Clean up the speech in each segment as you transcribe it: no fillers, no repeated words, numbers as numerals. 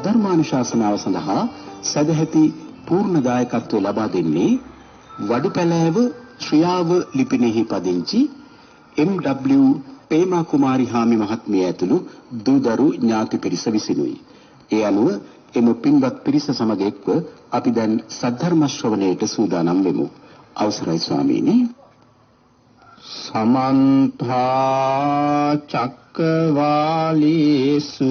ධර්මානුශාසනාව සඳහා සදැහැති පූර්ණ දායකත්වය ලබා දෙන්නේ වඩුපැලෑව ශ්‍රියාව ලිපිනෙහි පදිංචි එම්.ඩබ්ලිව්. පේමා කුමාරි හාමි මහත්මිය ඇතුළු දූදරු ඥාති පිරිස විසිනුයි. ඒ අනුව එම පින්වත් පිරිස සමග එක්ව අපි දැන් සද්ධර්ම ශ්‍රවණයට සූදානම් වෙමු. අවසරයි ස්වාමීනි. සමන්ත චක්කවාලේසු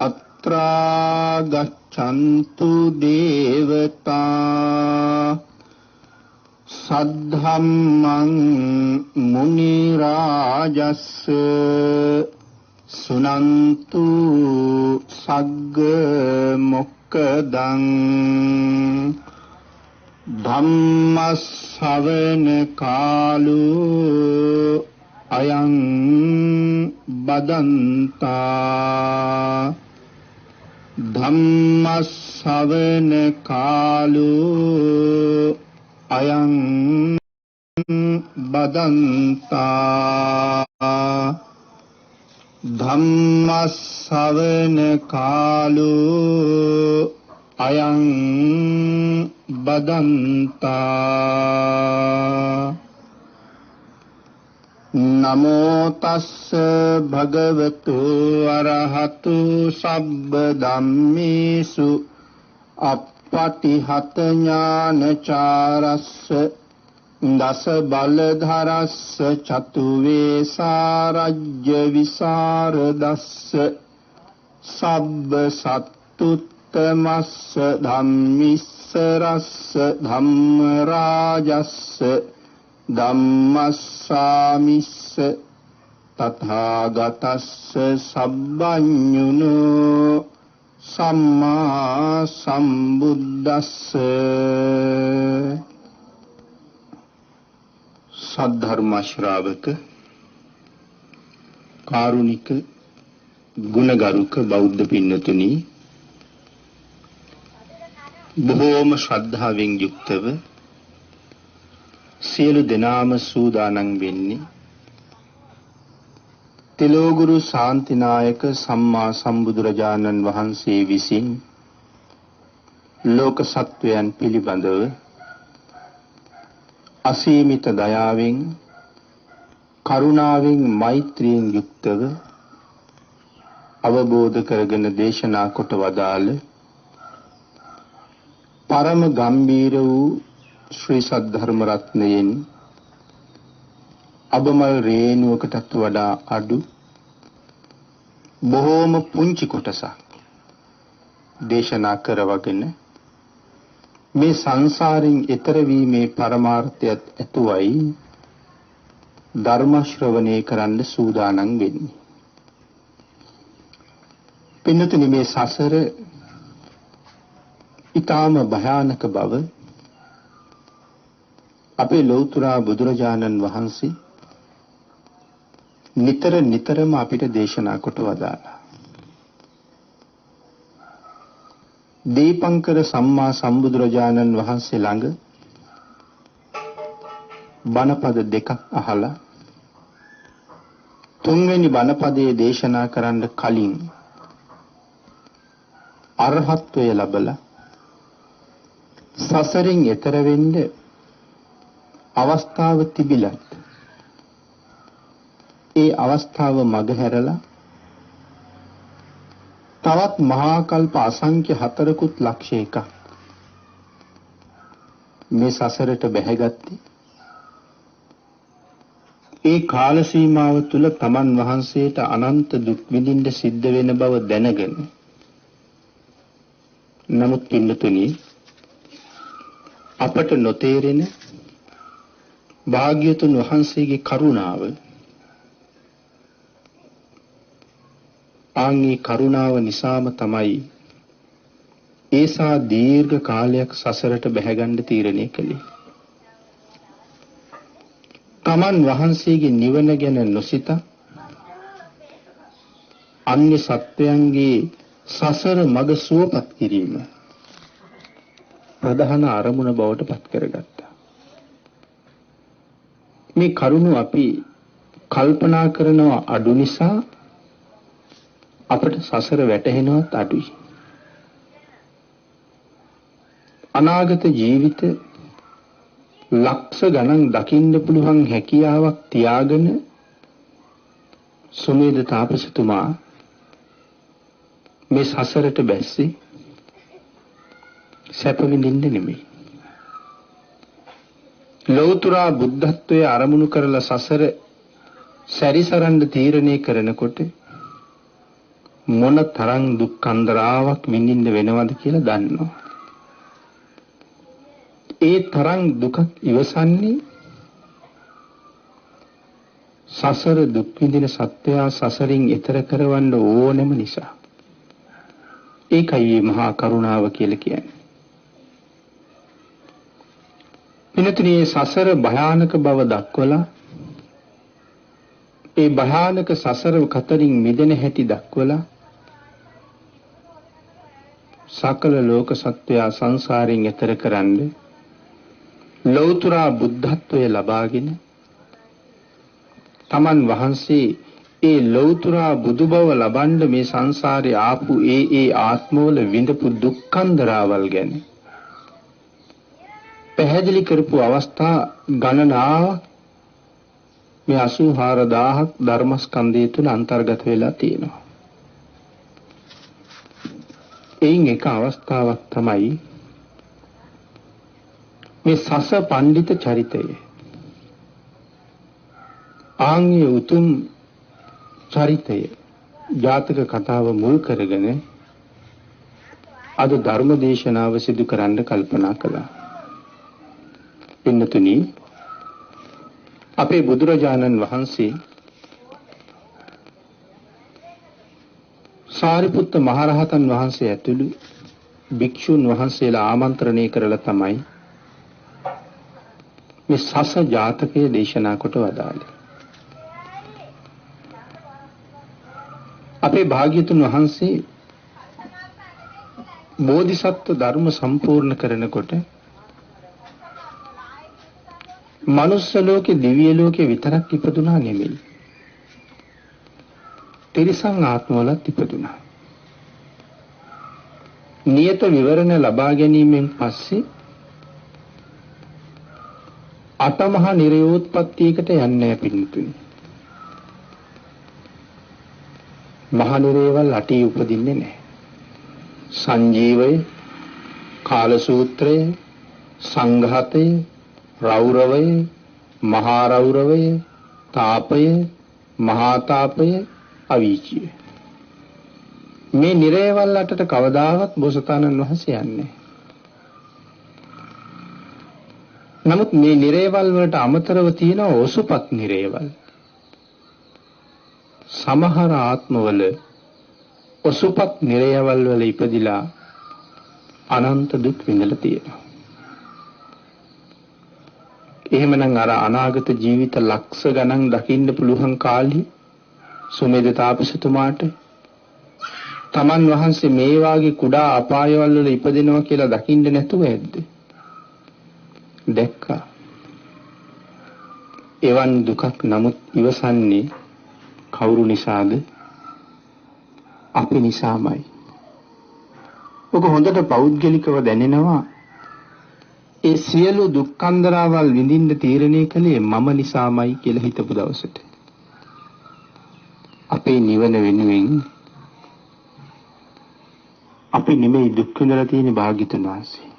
අත්‍රා ගච්ඡන්තු දේවතා සද්ධම්මං මුනි රාජස්ස සුනන්තු සග්ග මොක්කදං ධම්මස්සවන කාලෝ අයං බදන්තා ධම්මස්සවන කාලෝ අයං බදන්තා ධම්මස්සවන කාලෝ අයං බදන්තා නමෝ තස්ස භගවතු අරහතු සබ්බ ධම්මේසු අප්පටිහත ඥානචාරස්ස දස බලධරස්ස චතු වේසාරජ්‍ය විසරදස්ස සබ්බ සත්තුත්තමස්ස ධම්මිස්සරස්ස ධම්ම රාජස්ස ධම්මස්සාමිස්ස තථාගතස්ස සබ්බඤුනෝ සම්මා සම්බුද්දස්ස. සද්ධර්ම ශ්‍රාවක කාරුණික ගුණගරුක බෞද්ධ පින්නතුනි, බොහෝම ශ්‍රද්ධාවෙන් යුක්තව සියලු දෙනාම සූදානම් වෙන්නේ තිලෝගුරු ශාන්තිනායක සම්මා සම්බුදුරජාණන් වහන්සේ විසින් ලෝක සත්වයන් පිළිබඳව අසීමිත දයාවෙන් කරුණාවෙන් මෛත්‍රියෙන් යුක්තව අවබෝධ කරගෙන දේශනා කොට වදාළ පරම ගම්බීර වූ ශ්‍රී සද්ධර්ම රත්නයෙන් අබමල් රේණුවකටත් වඩා අඩු බොහෝම පුංචි කොටසක් දේශනා කරවගෙන මේ සංසාරයෙන් එතර වීමේ පරමාර්ථයත් ඇතුවයි ධර්ම ශ්‍රවණය කරන්න සූදානම් වෙන්නේ. පින්නතුනි, මේ සසර ඊටාම භයානක බව අපේ ලෞතර බුදුරජාණන් වහන්සේ නිතරම අපිට දේශනා කොට වදාළා. දීපංකර සම්මා සම්බුදුරජාණන් වහන්සේ ළඟ බණපද දෙකක් අහලා තුන්වෙනි බණපදයේ දේශනා කරන්න කලින් අරහත්ත්වය ලැබලා සසරින් එතර වෙන්න අවස්ථාව තිබිලත් ඒ අවස්ථාව මගහැරලා තවත් මහා කල්ප අසංඛ්‍ය 4.1 මේ සසරට බැහැගත්තේ ඒ කාල සීමාව තුල තමන් වහන්සේට අනන්ත දුක් විඳින්න සිද්ධ වෙන බව දැනගෙන. නමුත් පින්නතුනි, අපට නොතේරෙන භාග්‍යතුන් වහන්සේගේ කරුණාව, ආන්ගේ කරුණාව නිසාම තමයි ඒසා දීර්ඝ කාලයක් සසරට බැහැගන්න තීරණය කළේ. තමන් වහන්සේගේ නිවන ගැන නොසිතා අන්‍ය සත්වයන්ගේ සසර මඟ සුවපත් කිරීම ප්‍රධාන අරමුණ බවට පත් කරගත්තා. මේ කරුණ අපි කල්පනා කරනවා අඩු නිසා අපට සසර වැටහෙනවත් අඩුයි. අනාගත ජීවිත ලක්ෂ ගණන් දකින්න පුළුවන් හැකියාවක් තියාගෙන සුමේද තාපසතුමා මේ සසරට බැස්සේ සැප විඳින්න නෙමෙයි. ලෞතර බුද්ධත්වයේ අරමුණු කරලා සසර සැරිසරන්න තීරණය කරනකොට මොන තරම් දුක් කන්දරාවක් විඳින්න වෙනවද කියලා දන්නවා. ඒ තරම් දුක ඉවසන්නේ සසර දුක් විඳින සත්‍යය සසරින් එතර කරවන්න ඕනෙම නිසා. ඒකයි මේ මහා කරුණාව කියලා කියන්නේ. පිනතුනේ සසර භයානක බව දක්වලා ඒ භයානක සසර කතරින් මිදෙන හැටි දක්වලා සකල ලෝක සත්‍යය සංසාරයෙන් එතර කරන්නේ ලෞතර බුද්ධත්වයේ ලබාගෙන තමන් වහන්සේ ඒ ලෞතර බුදු බව ලබන්න මේ සංසාරේ ආපු ඒ ආත්මවල විඳපු දුක්ඛන්දරාවල් ගැන පැහැදිලි කරපු අවස්ථා ගණනාවක් මේ 84000ක් ධර්මස්කන්ධය තුල අන්තර්ගත වෙලා තියෙනවා. එයින් එක අවස්ථාවක් තමයි මේ සස පඬිත චරිතය. ආන්ගේ උතුම් චරිතය ජාතක කතාව මුල් කරගෙන අද ධර්ම දේශනාව සිදු කරන්න කල්පනා කළා. පින්නතුනි, අපේ බුදුරජාණන් වහන්සේ සාරිපුත්ත මහරහතන් වහන්සේ ඇතුළු භික්ෂුන් වහන්සේලා ආමන්ත්‍රණය කරලා තමයි මේ සස ජාතකය දේශනා කොට වදාළේ. අපේ භාග්‍යතුන් වහන්සේ බෝධිසත්ව ධර්ම සම්පූර්ණ කරනකොට මනුස්ස ලෝකේ දිව්‍ය ලෝකේ විතරක් ඉපදුනා නෙමෙයි. තිරිසන් ආත්මවලත් ඉපදුනා. නියත විවරණ ලබා ගැනීමෙන් පස්සේ අටමහා නිරයෝත්පත්තියකට යන්නේ පිළිතුරු. මහා නිරේවල් අටී උපදින්නේ නැහැ. සංජීවය, කාලසූත්‍රය, සංඝාතය, රෞරවය, මහා රෞරවය, තාපය, මහා තාපය, අවීචිය. මේ නිරේවල් අටට කවදාවත් බෝසතාණන් වහන්සේ යන්නේ. නමුත් මේ නිරේවල් වලට අමතරව තියෙන ඔසුපත් නිරේවල්. සමහර ආත්මවල ඔසුපත් නිරේවල් වල ඉපදිලා අනන්ත දුක් විඳලා තියෙනවා. එහෙමනම් අර අනාගත ජීවිත ලක්ෂ ගණන් දකින්න පුළුවන් කාලේ සුමේද තාපසතුමාට තමන් වහන්සේ මේ වාගේ කුඩා අපායවල වල ඉපදෙනවා කියලා දකින්න නැතුව ඇද්ද? දැක්කා. එවන් දුකක් නමුත් ඉවසන්නේ කවුරු නිසාද? අපි නිසාමයි. ඔක හොඳට පෞද්ගලිකව දැනෙනවා. ඒ සියලු දුක්ඛන්දරාවල් විඳින්න තීරණය කළේ මම නිසාමයි කියලා හිතපු දවසට. අපේ නිවන වෙනුවෙන් අපි නෙමෙයි දුක් විඳලා තියෙන භාග්‍යතුන් වහන්සේ.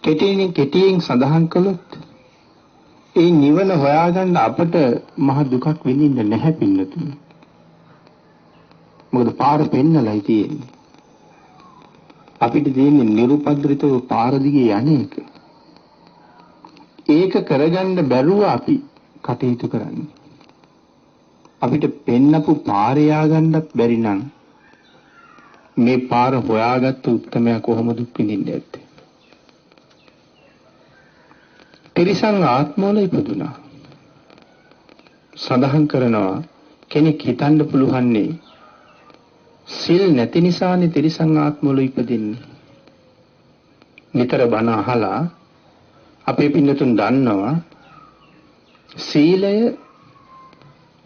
කෙටියෙන් සඳහන් කළොත් ඒ නිවන හොයාගන්න අපට මහ දුකක් විඳින්න නැහැ පින්නතුනි. මොකද පාර පෙන්නලයි තියෙන්නේ. අපිට තියෙන්නේ නිරුපද්‍රිතව පාර දිගේ යන්නේක. ඒක කරගන්න බැරුව අපි කටයුතු කරන්නේ. අපිට පෙන්නපු පාරේ ය아가න්නත් බැරි නම් මේ පාර හොයාගත්තු උත්තරමයා කොහොමද දුක් විඳින්නේ ඇත්තේ? තිරිසන් ආත්මවල ඉපදුනා. සඳහන් කරනවා කෙනෙක් හිතන්න පුළුවන්නේ සිල් නැති නිසානේ තිරිසන් ආත්මවල ඉපදින්නේ. නිතර බණ අහලා අපේ පින්නතුන් දන්නවා සීලය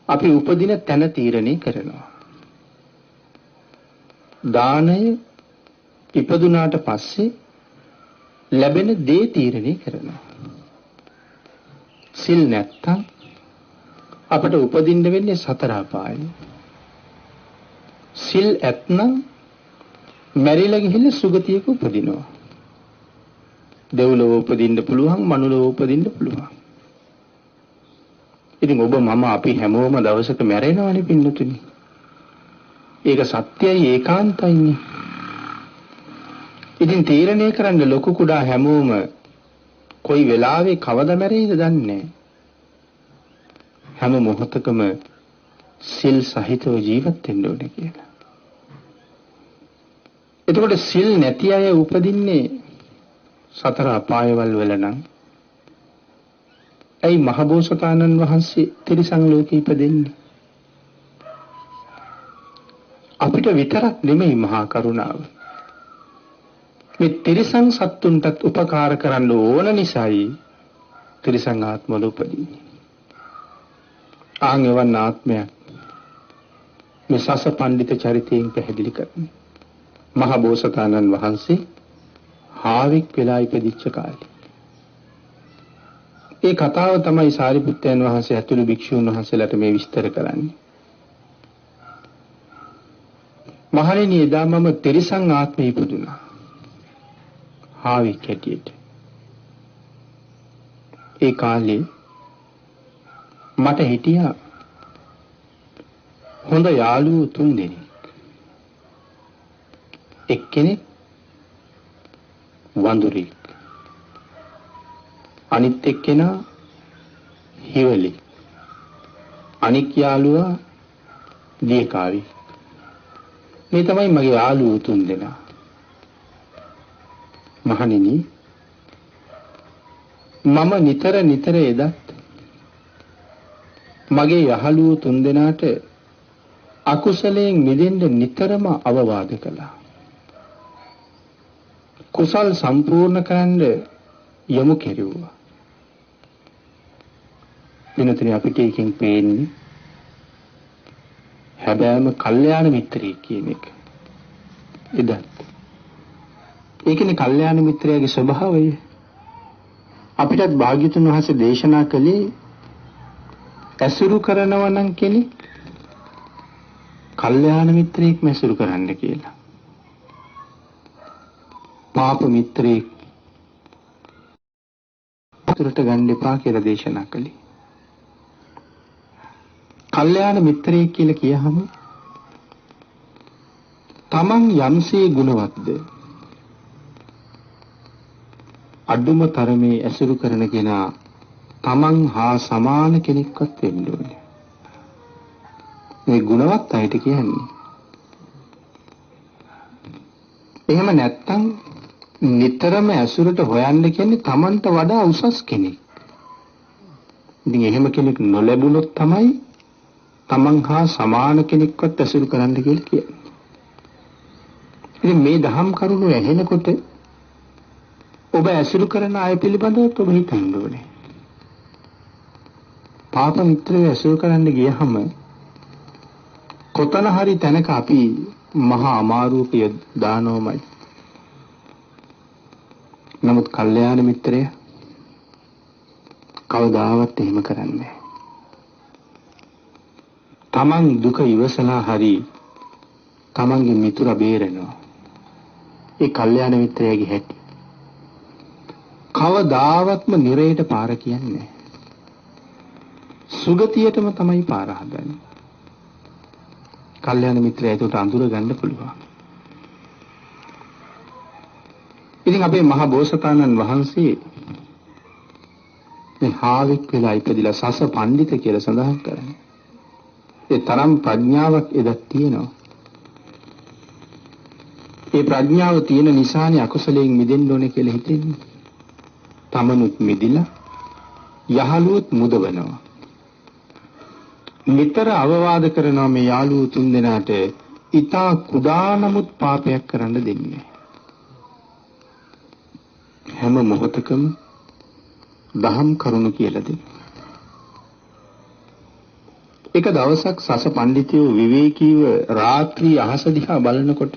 අපි උපදින තැන තීරණය කරනවා. දානය ඉපදුනාට පස්සේ ලැබෙන දේ තීරණය කරනවා. සිල් නැත්තම් අපට උපදින්න වෙන්නේ සතර අපායේ. සිල් ඇත්නම් මැරිලා ගිහිල්ලා සුගතියක උපදිනවා. දෙව්ලොව උපදින්න පුළුවන්, මනුලොව උපදින්න පුළුවන්. ඉතින් ඔබ මම අපි හැමෝම දවසක මැරෙනවනේ පින්නතුනි. ඒක සත්‍යයි ඒකාන්තයිනේ. ඉතින් තීරණය කරන්න ලොකු කුඩා හැමෝම කොයි වෙලාවෙ කවද මැරෙයිද දන්නේ නැහැ. හැම මොහොතකම සිල් සහිතව ජීවත් වෙන්න ඕනේ කියලා. එතකොට සිල් නැති අය උපදින්නේ සතර අපායවල වල නම් ඇයි මහබෝසතාණන් වහන්සේ තිරිසන් ලෝකෙ ඉපදෙන්නේ? අපිට විතරක් නෙමෙයි මහා කරුණාව. මේ තිරිසන් සත්තුන්ටත් උපකාර කරන්න ඕන නිසායි තිරිසන් ආත්මවල උපදින්නේ. ආන්ගවන් ආත්මයක් මේ සස පඬිත චරිතයෙන් පැහැදිලි කරන්නේ. මහා බෝසතාණන් වහන්සේ හාවික් වෙලා ඉපදිච්ච කාලේ. ඒ කතාව තමයි සාරිපුත්තයන් වහන්සේ ඇතුළු භික්ෂුන් වහන්සේලාට මේ විස්තර කරන්නේ. මහණෙනි එදා මම තිරිසන් ආත්මෙ ඉපදුනා. හාවික් හැටියට. ඒ කාලේ මට හිටියා හොඳ යාළුවෝ 3 දෙනෙක්. එක්කෙනෙක් වඳුරෙක්, අනිත් එක්කෙනා හිවලි, අනික් යාළුවා දියකාවි. මේ තමයි මගේ යාළුවෝ 3 දෙනා. මහණෙනි මම නිතර එදත් මගේ යහළුවෝ 3 දෙනාට අකුසලයෙන් මිදෙන්න නිතරම අවවාද කළා. කුසල් සම්පූර්ණ කරන්න යොමු කෙරුවා. දිනතර අපිට එකෙන් පේන්නේ හැබෑම කල්යාණ මිත්‍රයෙක් කියන එක. එදත් ඒකනේ කල්යාණ මිත්‍රයාගේ ස්වභාවය. අපිටත් භාග්‍යතුන් වහන්සේ දේශනා කළේ ඇසුරු කරනවා නම් කෙනෙක් කල්යාණ මිත්‍රයෙක් මැසුරු කරන්න කියලා. පාප මිත්‍රයෙක් අතුරට ගන්න එපා කියලා දේශනා කළේ. කල්යාණ මිත්‍රයෙක් කියලා කියහම තමන් යම්සේ ගුණවත්ද අඩුම තරමේ ඇසුරු කරන කෙනා තමන් හා සමාන කෙනෙක්වත් වෙන්න ඕනේ. මේ ගුණවත් අයට කියන්නේ. එහෙම නැත්තම් නිතරම ඇසුරට හොයන්න කියන්නේ තමන්ට වඩා උසස් කෙනෙක්. ඉතින් එහෙම කෙනෙක් නොලැබුණොත් තමයි තමන් හා සමාන කෙනෙක්වත් ඇසුරු කරන්න කියලා කියන්නේ. ඉතින් මේ දහම් කරුණු ඇහෙනකොට ඔබ ඇසුරු කරන අය පිළිබඳව ඔබ හිතන්න ඕනේ. පාප මිත්‍රයෝ ඇසුරු කරන්න ගියහම කොතන හරි තැනක අපි මහා අමාරුවක දානවමයි. නමුත් කල්යාණ මිත්‍රය කවදාවත් එහෙම කරන්නේ නැහැ. තමන් දුක ඉවසලා හරි තමන්ගේ මිතුරා බේරනවා. ඒ කල්යාණ මිත්‍රයාගේ හැටි. කවදාවත්ම නිරේට පාර කියන්නේ. සුගතියටම තමයි පාර හදන්නේ. කල්යාණ මිත්‍රයා ඒකට අඳුර ගන්න පුළුවන්. ඉතින් අපේ මහා බෝසතාණන් වහන්සේ මේ හාවික් වෙලා ඉපදිලා සස පඬිත කියලා සඳහන් කරන්නේ. ඒ තරම් ප්‍රඥාවක් එදත් තියෙනවා. ඒ ප්‍රඥාව තියෙන නිසානේ අකුසලයෙන් මිදෙන්න ඕනේ කියලා හිතෙන්නේ. තමනුත් මිදිලා යහළුවොත් මුදවනවා. නිතර අවවාද කරනවා මේ යාළුවෝ 3 දෙනාට ඊතා කුඩා නමුත් පාපයක් කරන්න දෙන්නේ. හැම මොහොතකම දහම් කරුණු කියලා දෙන්න. එක දවසක් සස පඬිතුයෝ විවේකීව රාත්‍රී අහස දිහා බලනකොට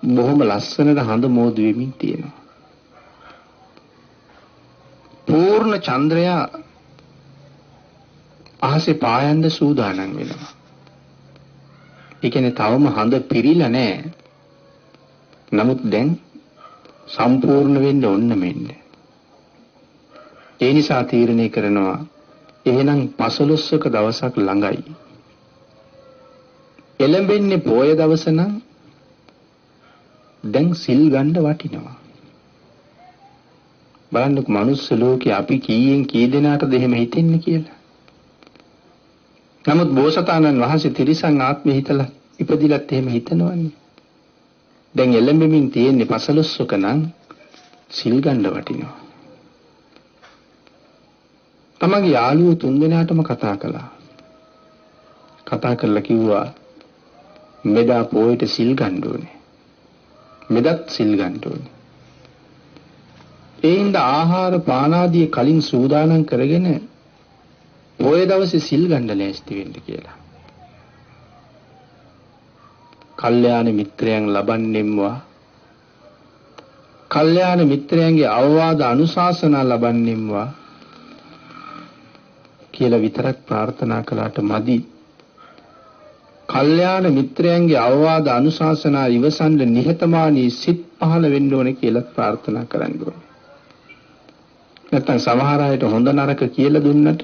බොහොම ලස්සනට හඳ මෝදු වෙමින් තියෙනවා. පූර්ණ චන්ද්‍රයා අහසේ පායන්න සූදානම් වෙනවා. ඒ කියන්නේ තවම හඳ පිරීලා නැහැ. නමුත් දැන් සම්පූර්ණ වෙන්න ඕන මෙන්න. ඒ නිසා තීරණය කරනවා එහෙනම් 15ක දවසක් ළඟයි. එළඹෙන්නේ පොය දවස නම් දැන් සිල් ගන්න වටිනවා. බලන්නකො මනුස්ස ලෝකේ අපි කීයෙන් කී දෙනාටද එහෙම හිතෙන්නේ කියලා. නමුත් බෝසතාණන් වහන්සේ තිරිසන් ආත්මෙ හිතලා ඉපදිලත් එහෙම හිතනවන්නේ. දැන් එළඹෙමින් තියෙන්නේ 15ක නම් සිල් ගන්න වටිනවා. තමගේ යාළුවෝ 3 දෙනාටම කතා කළා. කතා කරලා කිව්වා මෙදා පොයට සිල් ගන්න ඕනේ. මෙදත් සිල් ගන්න ඕනේ. ඒ හින්දා ආහාර පාන ආදී කලින් සූදානම් කරගෙන පොය දවසේ සිල් ගන්න ලෑස්ති වෙන්න කියලා. කල්යාණ මිත්‍රයන් ලබන්නෙම්වා. කල්යාණ මිත්‍රයන්ගේ අවවාද අනුශාසනා ලබන්නෙම්වා කියලා විතරක් ප්‍රාර්ථනා කළාට මදි. කල්යාණ මිත්‍රයන්ගේ අවවාද අනුශාසනා ඉවසන්න නිහතමානී සිත් පහළ වෙන්න ඕනේ කියලා ප්‍රාර්ථනා කරන්න ඕනේ. නැත්තම් සමහර අයට හොඳ නරක කියලා දුන්නට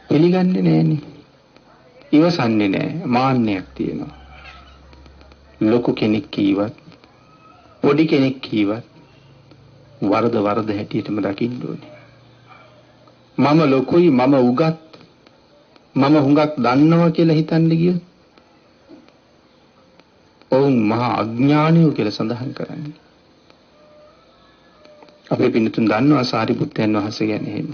පිළිගන්නේ නැහෙනි. ඉවසන්නේ නැහැ. මාන්නයක් තියෙනවා. ලොකු කෙනෙක් කීවත් පොඩි කෙනෙක් කීවත් වරද හැටියටම දකින්න ඕනේ. මම ලොකුයි මම උගත් මම හුඟක් දන්නවා කියලා හිතන්න ගියොත් ඔවුන් මහා අඥානියෝ කියලා සඳහන් කරන්නේ. අපේ පින්නතුන් දන්නවා සාරිපුත්තයන් වහන්සේ ගැන එහෙම.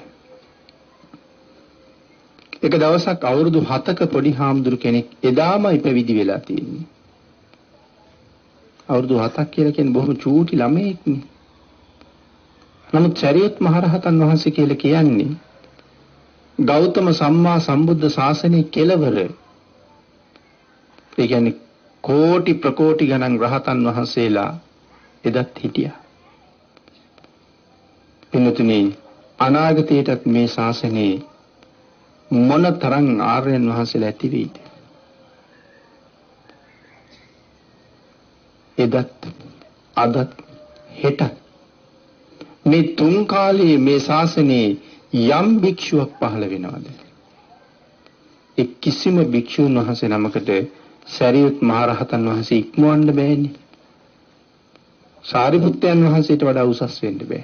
එක දවසක් අවුරුදු 7ක පොඩි හාමුදුරු කෙනෙක් එදාමයි පැවිදි වෙලා තියෙන්නේ. අවුරුදු 7ක් කියලා කියන්නේ බොහොම චූටි ළමයෙක්නේ. නමුත් සරියුත් මහරහතන් වහන්සේ කියලා කියන්නේ ගෞතම සම්මා සම්බුද්ධ ශාසනයේ කෙලවර. ඒ කියන්නේ කෝටි ප්‍රකෝටි ගණන් රහතන් වහන්සේලා එදත් හිටියා. පින්තුනි අනාගතයටත් මේ ශාසනයේ මොනතරම් ආර්යයන් වහන්සේලා ඇති වෙයිද? එදත් අදත් හෙටත් මේ තුන් කාලයේ මේ ශාසනයේ යම් භික්ෂුවක් පහළ වෙනවද? ඒ කිසිම භික්ෂුන් වහන්සේ නමකට සරියුත් මහරහතන් වහන්සේ ඉක්මවන්න බෑනේ. සාරිපුත්තයන් වහන්සේට වඩා උසස් වෙන්න බෑ.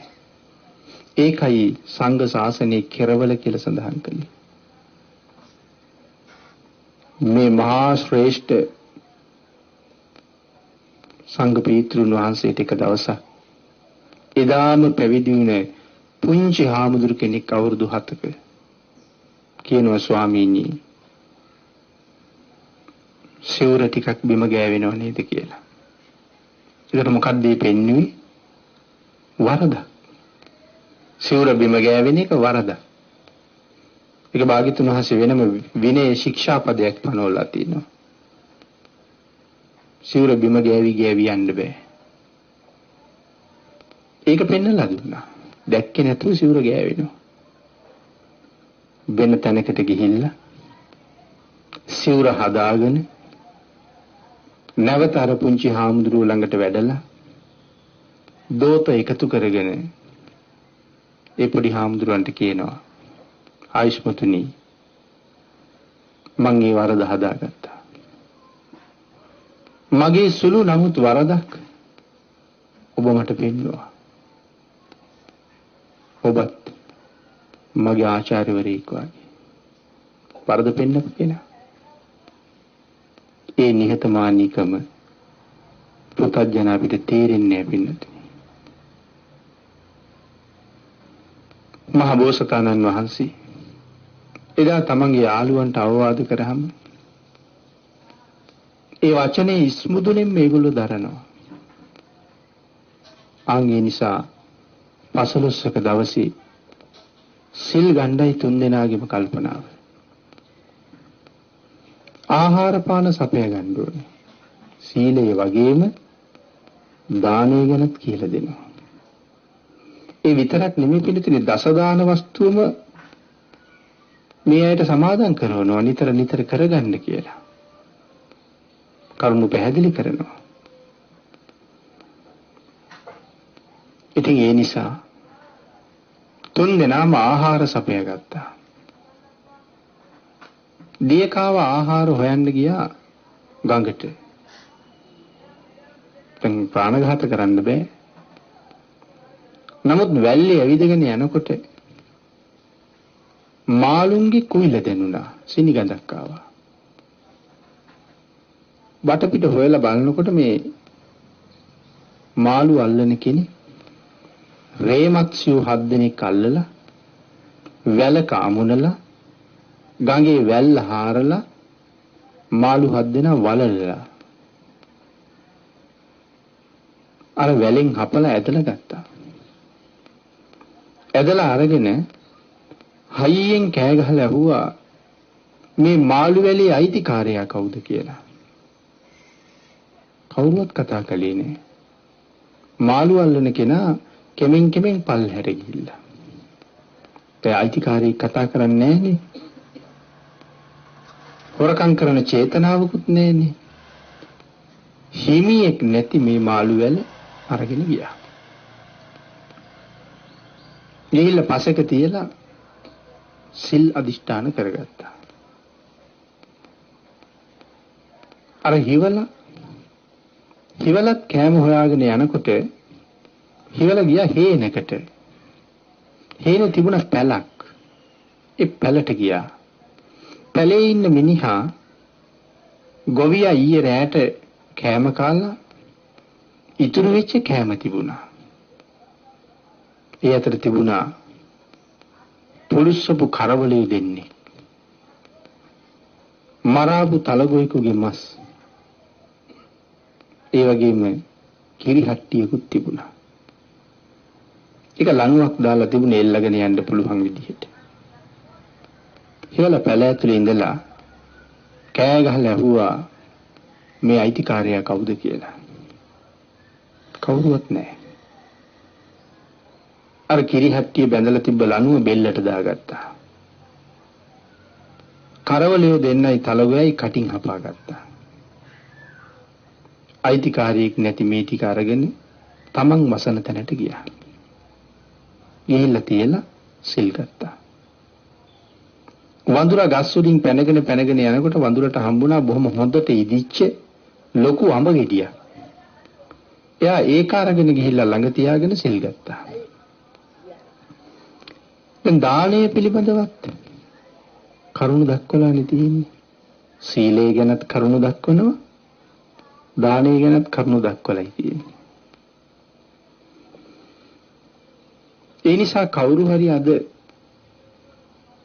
ඒකයි සංඝ ශාසනයේ කෙරවල කියලා සඳහන් කළේ. මේ මහා ශ්‍රේෂ්ඨ සංඝ පීතෘන් වහන්සේට එක දවසක් එදාම පැවිදි වුණ පුංචි හාමුදුරු කෙනෙක් අවුරුදු 7ක කියනවා ස්වාමීනි සිවුර ටිකක් බිම ගෑවෙනව නේද කියලා. ඒකට මොකක්ද මේ පෙන්වුවේ? වරද. සිවුර බිම ගෑවෙන එක වරද. ඒක භාග්‍යතුන් වහන්සේ වෙනම විනය ශික්ෂාපදයක් පනවලා තියෙනවා. සිවුර බිම ගෑවි යන්න බෑ. ඒක පෙන්නලා දුන්නා. දැක්කේ නැතුව සිවුර ගෑවෙනවා. වෙන තැනකට ගිහිල්ලා සිවුර හදාගෙන නැවත අර පුංචි හාමුදුරුව ළඟට වැඩලා දෝත එකතු කරගෙන ඒ පොඩි හාමුදුරුවන්ට කියනවා ආයුෂ්මතුනි මං ඒ වරද හදාගත්තා. මගේ සුළු නමුත් වරදක් ඔබ මට පෙන්වුවා. ඔබත් මගේ ආචාර්යවරයෙක් වගේ වරද පෙන්නපු කෙනා. ඒ නිහතමානීකම පුතඥ අපිට තේරෙන්නේ නැහැ පින්නතුනි. මහ බෝසතාණන් වහන්සේ එදා තමන්ගේ යාළුවන්ට අවවාද කරාම ඒ වචනේ ඉස්මුදුනේ මේගොල්ලෝ දරනවා. ආන්ගේ නිසා 15ක දවසේ සිල් ගණ්ඩයි 3 දෙනාගේම කල්පනාව. ආහාර පාන සපය ගන්න ඕනේ. සීලය වගේම දානය ගැනත් කියලා දෙනවා. ඒ විතරක් නෙමෙයි පිළිතුරේ දසදාන වස්තුවම මේ අයට සමාදන් කරනවා නිතර නිතර කරගන්න කියලා. කරුණු පැහැදිලි කරනවා. ඉතින් ඒ නිසා තුන් දෙනාම ආහාර සපයා ගත්තා. දියකාව ආහාර හොයන්න ගියා ගඟට. දැන් ප්‍රාණඝාත කරන්න බෑ. නමුත් වැල්ලේ ඇවිදගෙන යනකොට මාළුන්ගේ කුයිල දැනුණා. සිනිගඳක් ආවා. වටපිට හොයලා බලනකොට මේ මාළු අල්ලන කෙනෙක් රේමත්සියු 7 දෙනෙක් අල්ලලා වැලක අමුණලා ගඟේ වැල්ල හාරලා මාළු 7 දෙනා වලලලා අර වැලෙන් හපලා ඇදලා ගත්තා. ඇදලා අරගෙන හයියෙන් කෑ ගහලා ඇහුවා මේ මාළු වැලේ අයිතිකාරයා කවුද කියලා. කවුරුවත් කතා කළේ නෑ. මාළු අල්ලන කෙනා කෙමෙන් කෙමෙන් පල්හැර ගිහිල්ලා. ඒ අයිතිකාරී කතා කරන්නේ නෑනේ. හොරකම් කරන චේතනාවකුත් නෑනේ. හිමියෙක් නැති මේ මාළු වැල අරගෙන ගියා. ගිහිල්ලා පසෙක තියලා සිල් අදිෂ්ඨාන කරගත්තා. අර හිවලත් කෑම හොයාගෙන යනකොට හිවල ගියා හේනකට. හේනේ තිබුණ පැලක්. ඒ පැලට ගියා. පැලේ ඉන්න මිනිහා ගොවියා ඊයේ රැට කෑම කාලා ඉතුරු වෙච්ච කෑම තිබුණා. ඒ අතර තිබුණා පොලිස්සපු කරවලේ දෙන්නේ. මරාපු තලගොයිකුගේ මස්. ඒ වගේම කිරි හට්ටියකුත් තිබුණා. ඒක ලණුවක් දාලා තිබුණේ එල්ලගෙන යන්න පුළුවන් විදිහට. හිවල පැල ඇතුලේ ඉඳලා කෑ ගහලා ඇහුවා මේ අයිතිකාරයා කවුද කියලා. කවුරුවත් නැහැ. අර කිරි හට්ටිය බැඳලා තිබ්බ ලණුව බෙල්ලට දාගත්තා. කරවලියෝ දෙන්නයි තලගොයයි කටින් හපා ගත්තා. අයිතිකාරියෙක් නැති මේ ටික අරගෙන තමන් වසන තැනට ගියා. ගිහිල්ලා තියලා සිල් ගත්තා. වඳුරා ගස් උඩින් පැනගෙන යනකොට වඳුරට හම්බුණා බොහොම හොඳට ඉදිච්ච ලොකු අඹ ගෙඩියක්. එයා ඒක අරගෙන ගිහිල්ලා ළඟ තියාගෙන සිල් ගත්තා. දැන් දානය පිළිබඳවත් කරුණු දක්වලානේ තියෙන්නේ. සීලය ගැනත් කරුණු දක්වනවා. දානය ගැනත් කරුණු දක්වලයි තියෙන්නේ. ඒ නිසා කවුරු හරි අද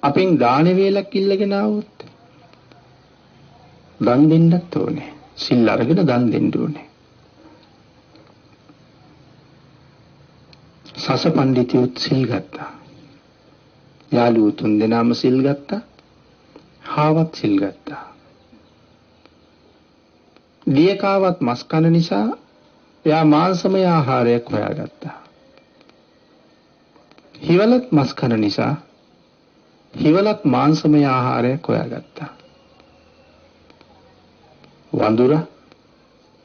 අපෙන් දාන වේලක් ඉල්ලගෙන ආවොත් දන් දෙන්නත් ඕනේ. සිල් අරගෙන දන් දෙන්න ඕනේ. සස පඬිතුත් සිල් ගත්තා. යාළුවෝ 3 දෙනාම සිල් ගත්තා. හාවත් සිල් ගත්තා. දියකාවත් මස් කන නිසා එයා මාංශමය ආහාරයක් හොයාගත්තා. හිවලත් මස් කන නිසා හිවලත් මාංශමය ආහාරයක් හොයාගත්තා. වඳුර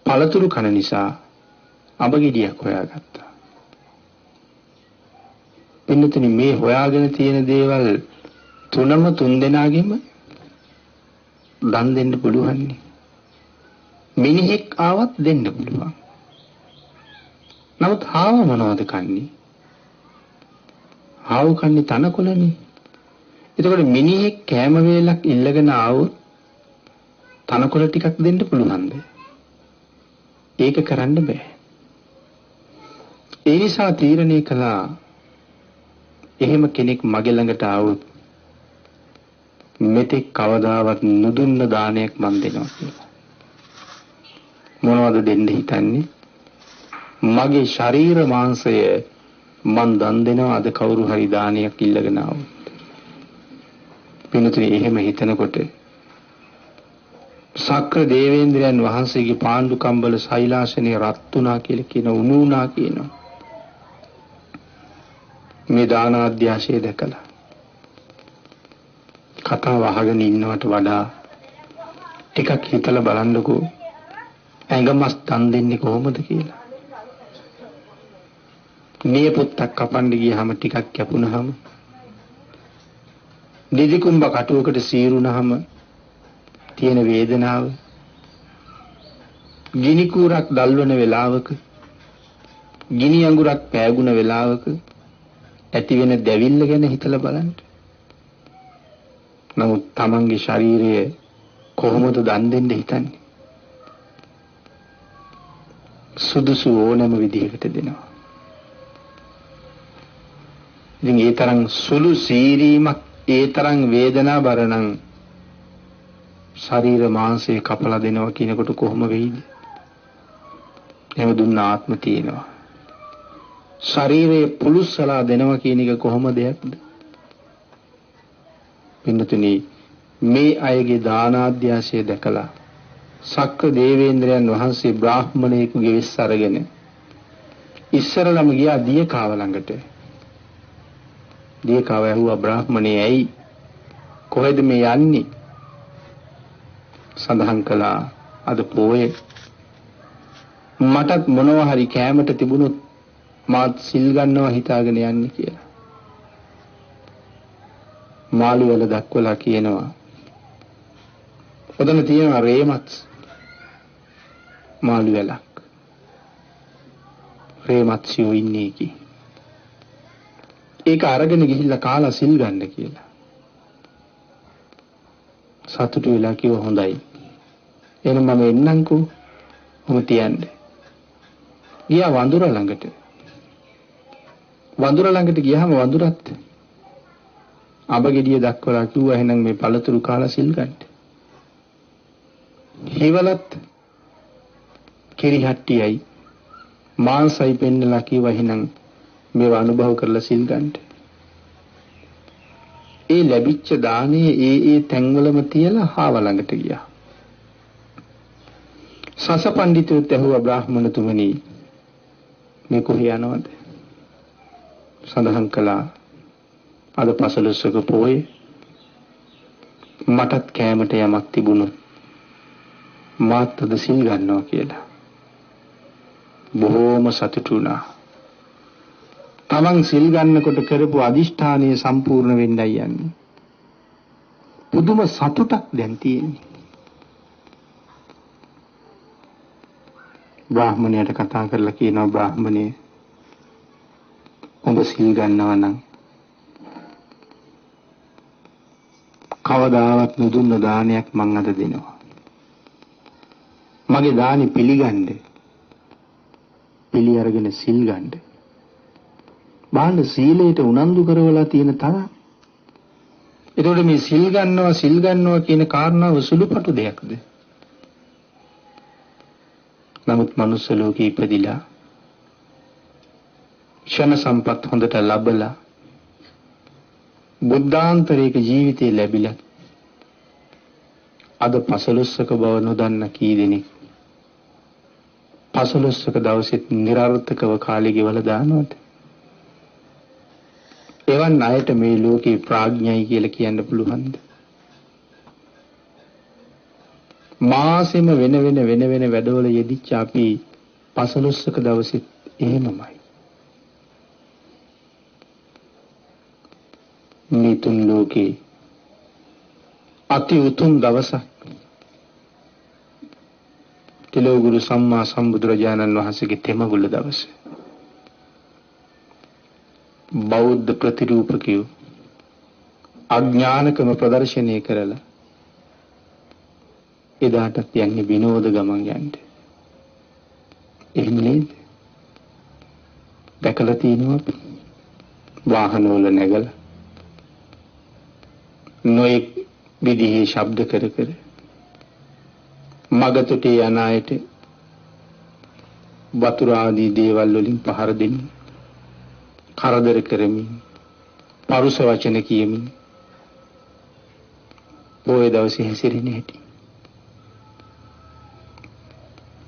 පළතුරු කන නිසා අඹ ගෙඩියක් හොයාගත්තා. පින්නතුනි මේ හොයාගෙන තියෙන දේවල් තුනම 3 දෙනාගෙම දන් දෙන්න පුළුවන්. මිනිහෙක් ආවත් දෙන්න පුළුවන්. නමුත් හාව මොනවද කන්නේ? හාව කන්නේ තනකොළනේ. එතකොට මිනිහෙක් කෑම වේලක් ඉල්ලගෙන ආවොත් තනකොළ ටිකක් දෙන්න පුළුවන්ද? ඒක කරන්න බෑ. ඒ නිසා තීරණය කළා එහෙම කෙනෙක් මගේ ළඟට ආවොත් මෙතෙක් කවදාවත් නුදුන්න දානයක් මන් දෙනවා කියලා. මොනවද දෙන්න හිතන්නේ? මගේ ශරීර මාංශය මන් දන් දෙනවා අද කවුරු හරි දානයක් ඉල්ලගෙන ආවොත්. පින්තුනේ එහෙම හිතනකොට සක්‍ර දේවේන්ද්‍රයන් වහන්සේගේ පාණ්ඩු කම්බල සෛලාසනේ රත් වුණා කියලා කියන උණුණා කියනවා. මේ දානාධ්‍යාශය දැකලා කතාව අහගෙන ඉන්නවට වඩා ටිකක් හිතලා බලන්නකෝ ඇඟමස් තන් දෙන්නේ කොහොමද කියලා. මේ පොත්තක් කපන්න ගියාම ටිකක් කැපුණාම නිදිකුම්බ කටුවකට සීරුණාම තියෙන වේදනාව, ගිනි කූරක් දල්වන වෙලාවක, ගිනි අඟුරක් පෑගුණ වෙලාවක ඇති වෙන දැවිල්ල ගැන හිතලා බලන්න. නමුත් තමන්ගේ ශරීරය කොහොමද දන් දෙන්න හිතන්නේ? සුදුසු ඕනෑම විදිහකට දෙනවා. ඉතින් ඒ තරම් සුළු සීරීමක්, ඒ තරම් වේදනා බරනම් ශරීර මාංශය කපලා දෙනවා කියනකොට කොහොම වෙයිද? එහෙම දුන්න ආත්ම තියෙනවා. ශරීරයේ පුලුස්සලා දෙනවා කියන එක කොහොම දෙයක්ද? පින්නතුනි, මේ අයගේ දානාධ්‍යාශය දැකලා සක්‍ර දේවේන්ද්‍රයන් වහන්සේ බ්‍රාහ්මණයෙකුගේ වෙස් අරගෙන ඉස්සරළම ගියා දියකාව ළඟට. දියකාව ඇහුවා බ්‍රාහ්මණේ ඇයි කොහෙද මේ යන්නේ? සඳහන් කළා අද පොයේ මටත් මොනවා හරි කෑමට තිබුණොත් මාත් සිල් ගන්නවා හිතාගෙන යන්නේ කියලා. මාළු වල දක්වලා කියනවා ඔතන තියෙනවා රේමත් මාළු වලක්. රේමත්සියෝ ඉන්නේ කි. ඒක අරගෙන ගිහිල්ලා කාලා සිල් ගන්න කියලා. සතුටු වෙලා කිව්ව හොඳයි. එහෙනම් මම එන්නම්කෝ. ඔහොම තියන්නේ. ගියා වඳුර ළඟට. වඳුර ළඟට ගියාම වඳුරත් අබගෙඩිය දක්වලා කිව්වා එහෙනම් මේ පළතුරු කාලා සිල් ගන්න. හිවලත් කිරිහට්ටියයි මාංශයි පෙන්නලා කිව්වා එහෙනම් මේව අනුභව කරලා සිල් ගන්න. ඒ ලැබිච්ච දානේ ඒ තැන්වලම තියලා හාව ළඟට ගියා. සස පඬිතුත් ඇහුවා බ්‍රාහ්මණතුමනි මේ කොහේ යනවද? සඳහන් කළා අද පසළොස්වක පොයේ මටත් කෑමට යමක් තිබුණොත් මාත් අද සිල් ගන්නවා කියලා. බොහෝම සතුටු වුණා. තමන් සිල් ගන්නකොට කරපු අදිෂ්ඨානය සම්පූර්ණ වෙන්නයි යන්නේ. පුදුම සතුටක් දැන් තියෙන්නේ. බ්‍රාහ්මණයට කතා කරලා කියනවා බ්‍රාහ්මණේ ඔබ සිල් ගන්නවා නම් කවදාවත් නුදුන්න දානයක් මං අද දෙනවා. මගේ දානි පිළිගන්න. පිළි අරගෙන සිල් ගන්න. බාහන සීලයට උනන්දු කරවලා තියෙන තරම්. ඒතකොට මේ සිල් ගන්නවා කියන කාරණාව සුළුපටු දෙයක්ද? නමුත් මනුස්ස ලෝකේ ඉපදිලා ක්ෂණ සම්පත් හොඳට ලැබලා බුද්ධාන්තරයක ජීවිතේ ලැබිලා අද පසළොස්වක බව නොදන්න කී දෙනෙක් පසළොස්වක දවසෙත් නිරර්ථකව කාලය ගෙවලා දානවද? එවන් අයට මේ ලෝකේ ප්‍රඥයි කියලා කියන්න පුළුවන්ද? මාසෙම වෙන වැඩවල යෙදිච්ච අපි පසළොස්වක දවසෙත් එහෙමමයි. මේ තුන් ලෝකේ අති උතුම් දවසක් තිලෝගුරු සම්මා සම්බුදුරජාණන් වහන්සේගේ තෙමගුල්ල දවස. බෞද්ධ ප්‍රතිරූපකයෝ අඥානකම ප්‍රදර්ශනය කරලා එදාටත් යන්නේ විනෝද ගමන් යන්න. එහෙම නේද? දැකලා තියෙනවා වාහනවල නැගලා නොයෙක් විදිහේ ශබ්ද කර මගතොටේ යන අයට වතුර ආදී දේවල් වලින් පහර දෙමින් කරදර කරමින් පරුස වචන කියමින් පොයේ දවසේ හැසිරෙන හැටි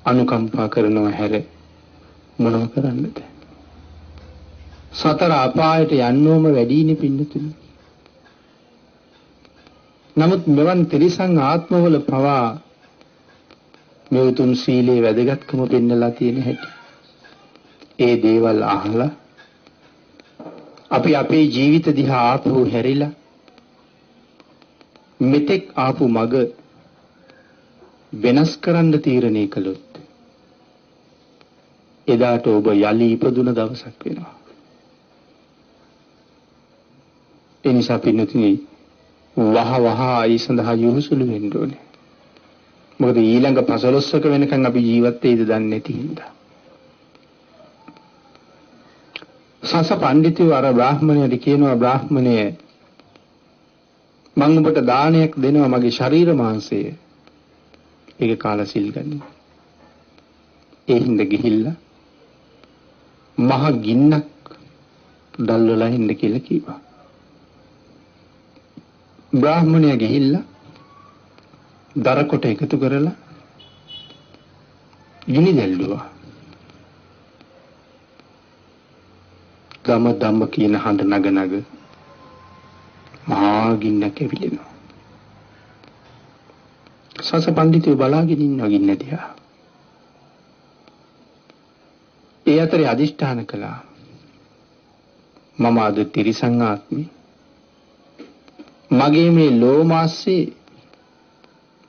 අනුකම්පා කරනවා හැර මොනව කරන්නද? සතර අපායට යන්නෝම වැඩිනේ පින්නතුනි. නමුත් මෙවන් ත්‍රිසං ආත්මවල පවා මේ උතුම් සීලේ වැදගත්කම පෙන්නලා තියෙන හැටි. ඒ දේවල් අහලා අපි අපේ ජීවිත දිහා ආපහු හැරිලා මෙතෙක් ආපු මග වෙනස් කරන්න තීරණය කළොත් එදාට ඔබ යලි ඉපදුන දවසක් වෙනවා. ඒ නිසා පින්නතුනි වහ ඒ සඳහා යොහුසුළු වෙන්න ඕනේ. මොකද ඊළඟ 15ක වෙනකන් අපි ජීවත් වෙයිද දන්නේ නැති හින්දා. සස පඬිතුයෝ අර බ්‍රාහ්මණයට කියනවා, බ්‍රාහ්මණය මම ඔබට දානයක් දෙනවා මගේ ශරීර මාංශය. ඒක කාලා සිල් ගන්න. ඒ හින්දා ගිහිල්ලා මහ ගින්නක් දැල්වලා ඉන්න කියලා කිව්වා. බ්‍රාහ්මණයා ගිහිල්ලා දර කොට එකතු කරලා ගිනි දැල්ලුවා. දම කියන හඬ නග මහා ගින්නක් ඇවිලෙනවා. සස පඬිතුයෝ බලාගෙන ඉන්නවා ගින්න දිහා. ඒ අතරේ අදිෂ්ඨාන කළා, මම අද ත්‍රිසං ආත්මේ මගේ මේ ලෝමාස්සේ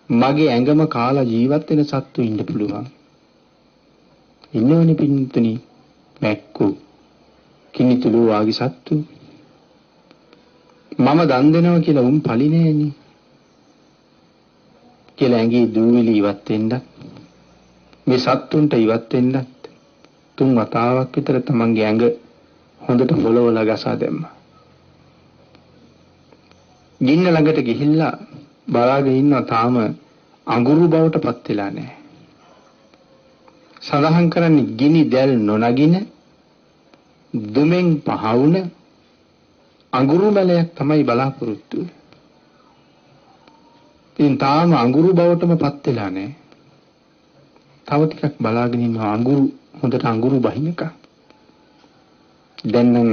මගේ ඇඟම කාලා ජීවත් වෙන සත්තු ඉන්න පුළුවන්. ඉන්නවනේ පින්තුනි, මැක්කෝ කිනිතුළු වාගේ සත්තු. මම දන් දෙනවා කියලා උන් පලි නෑනේ කියලා ඇඟේ දූවිලි ඉවත් වෙන්නත් මේ සත්තුන්ට ඉවත් වෙන්නත් 3 වතාවක් විතර තමන්ගේ ඇඟ හොඳට හොලවලා ගසා දැම්මා. ගින්න ළඟට ගිහිල්ලා බලාගෙන ඉන්නවා, තාම අඟුරු බවට පත් වෙලා නැහැ. සඳහන් කරන්නේ ගිනි දැල් නොනගින දුමෙන් පහවුන අඟුරු මැලයක් තමයි බලාපොරොත්තු වෙන්නේ. ඉතින් තාම අඟුරු බවටම පත් වෙලා නැහැ. තව ටිකක් බලාගෙන ඉන්නවා අඟුරු හොඳට අඟුරු බහිනක. දැන් නම්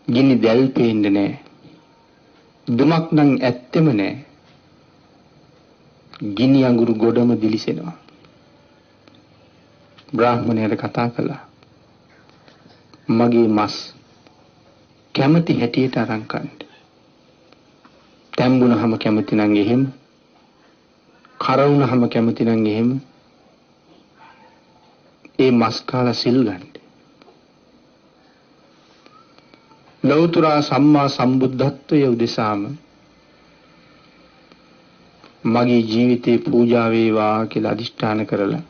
ගිනි දැල් පේන්නේ නැහැ. දුමක් නම් ඇත්තෙම නැහැ. ගිනි අඟුරු ගොඩම දිලිසෙනවා. බ්‍රාහ්මණයාට කතා කළා, මගේ මස් කැමති හැටියට අරන් කන්න. තැඹුණාම කැමති නම් එහෙම, කර වුණාම කැමති නම් එහෙම ඒ මස් කාලා සිල් ගන්න. ලෞතර සම්මා සම්බුද්ධත්වයේ උදෙසාම මගේ ජීවිතේ පූජා වේවා කියලා අදිෂ්ඨාන කරලා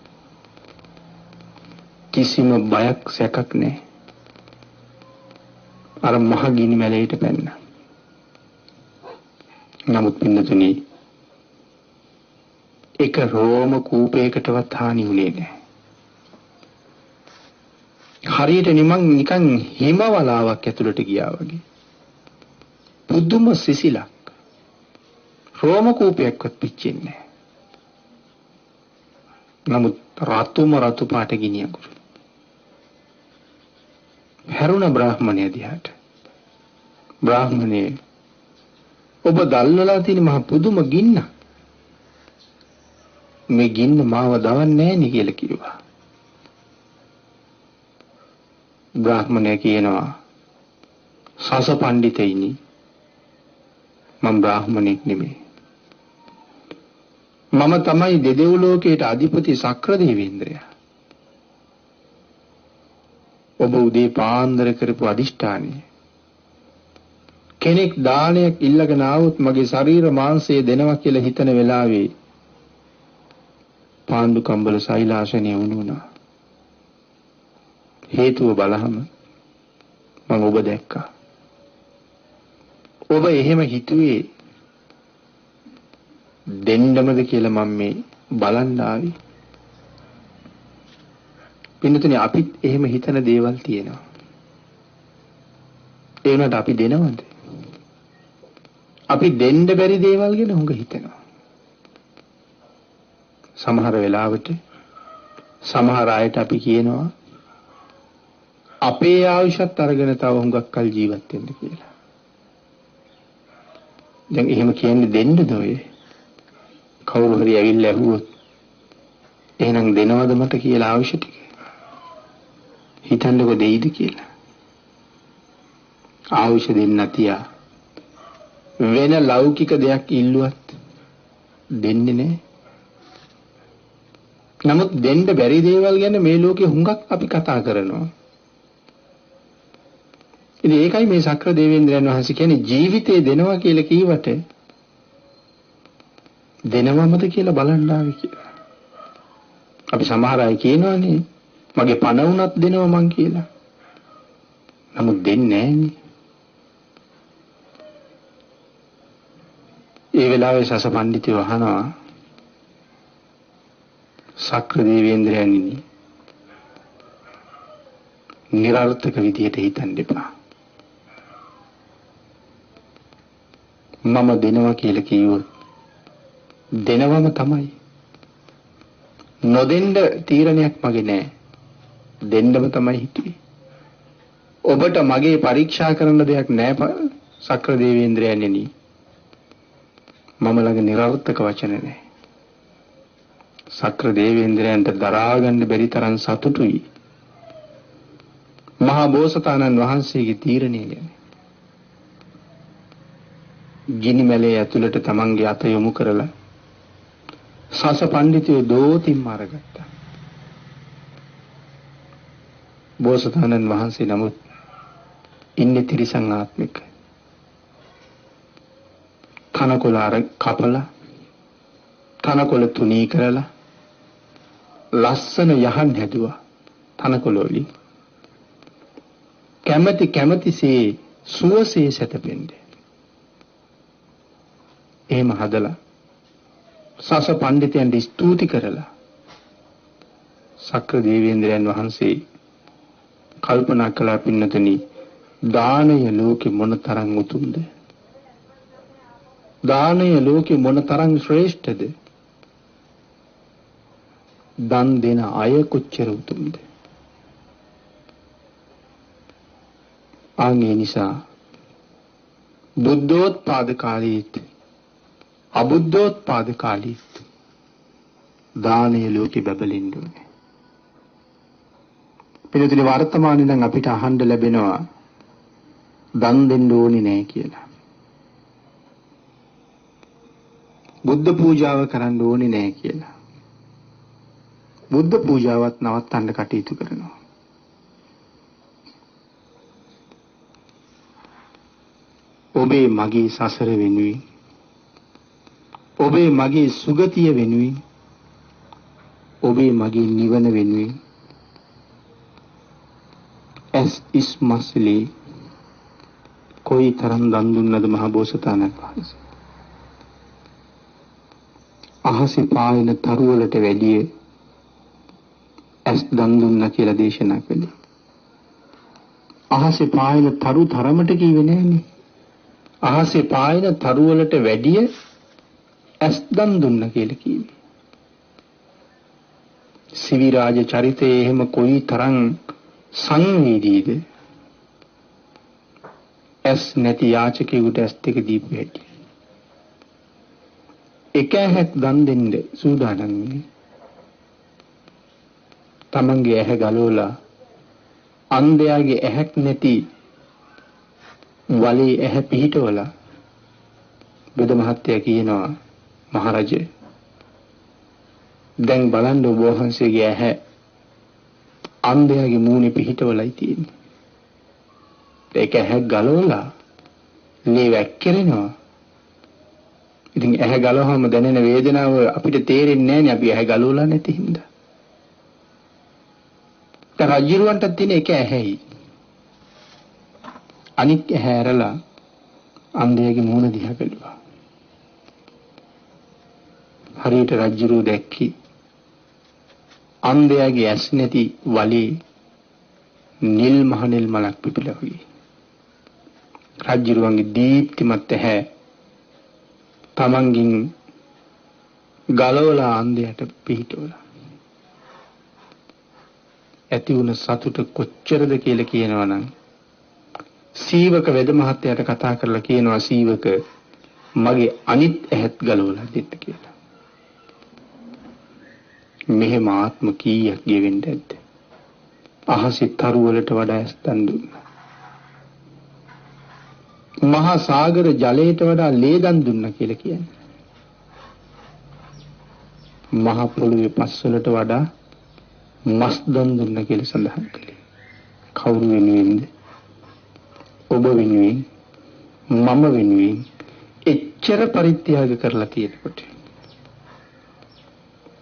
කිසිම බයක් සැකක් නැහැ. අර මහ ගිනි මැලේට පැන්නා. නමුත් පින්නතුනි, එක රෝම කූපයකටවත් හානි වුණේ නැහැ. හරියට නිකන් හිම වලාවක් ඇතුළට ගියා වගේ. පුදුම සිසිලක්. රෝම කූපයක්වත් පිච්චෙන්නේ නැහැ. නමුත් රතු පාට ගිනි අඟුරු. හැරුණ බ්‍රාහ්මණය දිහාට. බ්‍රාහ්මණේ, ඔබ දැල්වලා තියෙන මහ පුදුම ගින්න. මේ ගින්න මාව දවන්නේ නැහැ නේ කියලා කිව්වා. බ්‍රාහ්මණය කියනවා, සස පඬිතෙයිනි, මම බ්‍රාහ්මණෙක් නෙමෙයි. මම තමයි දෙදෙව් ලෝකයට අධිපති සක්‍ර දේවේන්ද්‍රයා. ඔබ උදේ පාන්දර කරපු අදිෂ්ඨානය, කෙනෙක් දානයක් ඉල්ලගෙන ආවොත් මගේ ශරීර මාංශය දෙනවා කියලා හිතන වෙලාවේ පාණ්ඩු කම්බල සෛලාසනය වුණා. හේතුව බලහම මම ඔබ දැක්කා. ඔබ එහෙම හිතුවේ දෙන්නමද කියලා මම මේ බලන්න ආවේ. පින්නතුනි, අපිත් එහෙම හිතන දේවල් තියෙනවා. ඒ වුණාට අපි දෙනවද? අපි දෙන්න බැරි දේවල් ගැන හුඟ හිතනවා. සමහර වෙලාවට සමහර අයට අපි කියනවා අපේ ආයුෂත් අරගෙන තව හුඟක් කල් ජීවත් වෙන්න කියලා. දැන් එහෙම කියන්නේ දෙන්නද ඔය? කවුරු හරි ඇවිල්ලා ඇහුවොත් එහෙනම් දෙනවද මට කියලා ආයුෂ ටික? හිතන්නකො දෙයිද කියලා. ආයුෂ දෙන්න තියා වෙන ලෞකික දෙයක් ඉල්ලුවත් දෙන්නේ නැහැ. නමුත් දෙන්න බැරි දේවල් ගැන මේ ලෝකේ හුඟක් අපි කතා කරනවා. ඉතින් ඒකයි මේ සක්‍ර දේවේන්ද්‍රයන් වහන්සේ කියන්නේ ජීවිතේ දෙනවා කියලා කීවට දෙනවමද කියලා බලන්න ආවේ කියලා. අපි සමහර අය කියනවානේ මගේ පණ වුණත් දෙනවා මං කියලා. නමුත් දෙන්නේ නැහනේ. ඒ වෙලාවේ සස පඬිතුව අහනවා සක්‍ර දේවේන්ද්‍රයන්නි නිරර්ථක විදියට හිතන්න එපා. මම දෙනවා කියලා කිව්වොත් දෙනවම තමයි. නොදෙන්න තීරණයක් මගේ නෑ. දෙන්නම තමයි හිතුවේ. ඔබට මගේ පරීක්ෂා කරන්න දෙයක් නෑ සක්‍ර දේවේන්ද්‍රයන්නි. මම ළඟ නිරර්ථක වචන නෑ. සක්‍ර දේවේන්ද්‍රයන්ට දරා ගන්න බැරි තරම් සතුටුයි මහා බෝසතාණන් වහන්සේගේ තීරණය ගැන. ගිනි මැලේ ඇතුළට තමන්ගේ අත යොමු කරලා සස පඬිතුයෝ දෝතිම්ම අරගත්තා. බෝසතාණන් වහන්සේ නමුත් ඉන්නේ තිරිසන් ආත්මික. තනකොළ අර කපලා තනකොළ තුනී කරලා ලස්සන යහන් හැදුවා තනකොළ වලින්. කැමැතිසේ සුවසේ සැතපෙන්නේ. එහෙම හදලා සස පඬිතයන්ට ස්තුති කරලා සක්‍ර දේවේන්ද්‍රයන් වහන්සේ කල්පනා කළා පින්නතනි දානය ලෝකෙ මොනතරම් උතුම්ද? දානය ලෝකෙ මොනතරම් ශ්‍රේෂ්ඨද? දන් දෙන අය කොච්චර උතුම්ද? ආන්ගේ නිසා බුද්ධෝත්පාද කාලීත් අබුද්ධෝත්පාද කාලීත් දානය ලෝකෙ බබලෙන්න ඕනේ. පිළිතුරු වර්තමානයේ නම් අපිට අහන්න ලැබෙනවා දන් දෙන්න ඕනේ නැහැ කියලා. බුද්ධ පූජාව කරන්න ඕනේ නැහැ කියලා. බුද්ධ පූජාවත් නවත්තන්න කටයුතු කරනවා. ඔබේ මගේ සසර වෙනුවෙන් ඔබේ මගේ සුගතිය වෙනුවෙන් ඔබේ මගේ නිවන වෙනුවෙන් ඇස් ඉස්මස්ලි කොයි තරම් දන් දුන්නද මහ බෝසතාණන් වහන්සේ. අහසේ පායන තරුවලට වැඩිය ඇස් දන් දුන්නා කියලා දේශනා කළේ. අහසේ පායන තරු තරමට කිව්වේ නෑනේ. අහසේ පායන තරුවලට වැඩිය ඇස් දන් දුන්නා කියලා කිව්වේ. සිවිරාජ චරිතයේ එහෙම කොයි තරම් සංවේදීද? ඇස් නැති යාචකයෙකුට ඇස් දෙක දීපු හැටි. එක ඇහක් දන් දෙන්න සූදානම් වෙන්නේ. තමන්ගේ ඇහැ ගලවලා අන්ධයාගේ ඇහක් නැති වලේ ඇහැ පිහිටවලා බුදු මහත්තයා කියනවා මහරජා දැන් බලන්න ඔබ වහන්සේගේ ඇහැ අන්ධයාගේ මූණේ පිහිටවලයි තියෙන්නේ. ඒක ඇහැ ගලවලා මේ වැක්කිරෙනවා. ඉතින් ඇහැ ගලවහම දැනෙන වේදනාව අපිට තේරෙන්නේ නැහැනේ අපි ඇහැ ගලවලා නැති හින්දා. රජුරවන්ට තියෙන එක ඇහැයි. අනිත් ඇහැ ඇරලා අන්ධයාගේ මූණ දිහා බැලුවා. හරියට රජුරෝ දැක්කි අන්ධයාගේ ඇස් නැති වලේ නිල් මහ නිල් මලක් පිපිලා වගේ. රජුරවන්ගේ දීප්තිමත් ඇහැ තමන්ගින් ගලවලා අන්ධයාට පිහිටවලා ඇති වුණ සතුට කොච්චරද කියලා කියනවනම් සීවක වෙද මහත්තයාට කතා කරලා කියනවා සීවක මගේ අනිත් ඇහත් ගලවලා දෙන්න කියලා. මෙහෙම ආත්ම කීයක් ගෙවෙන්න ඇද්ද? අහසේ තරු වලට වඩා ඇස්තන් දුන්නා. මහා සාගර ජලයට වඩා ලේදන් දුන්නා කියලා කියන්නේ. මහා පොළොවේ පස් වලට වඩා මස් දන් දුන්නා කියලා සඳහන් කළේ. කවුරු වෙනුවෙන්ද? ඔබ වෙනුවෙන්, මම වෙනුවෙන් එච්චර පරිත්‍යාග කරලා තියෙනකොට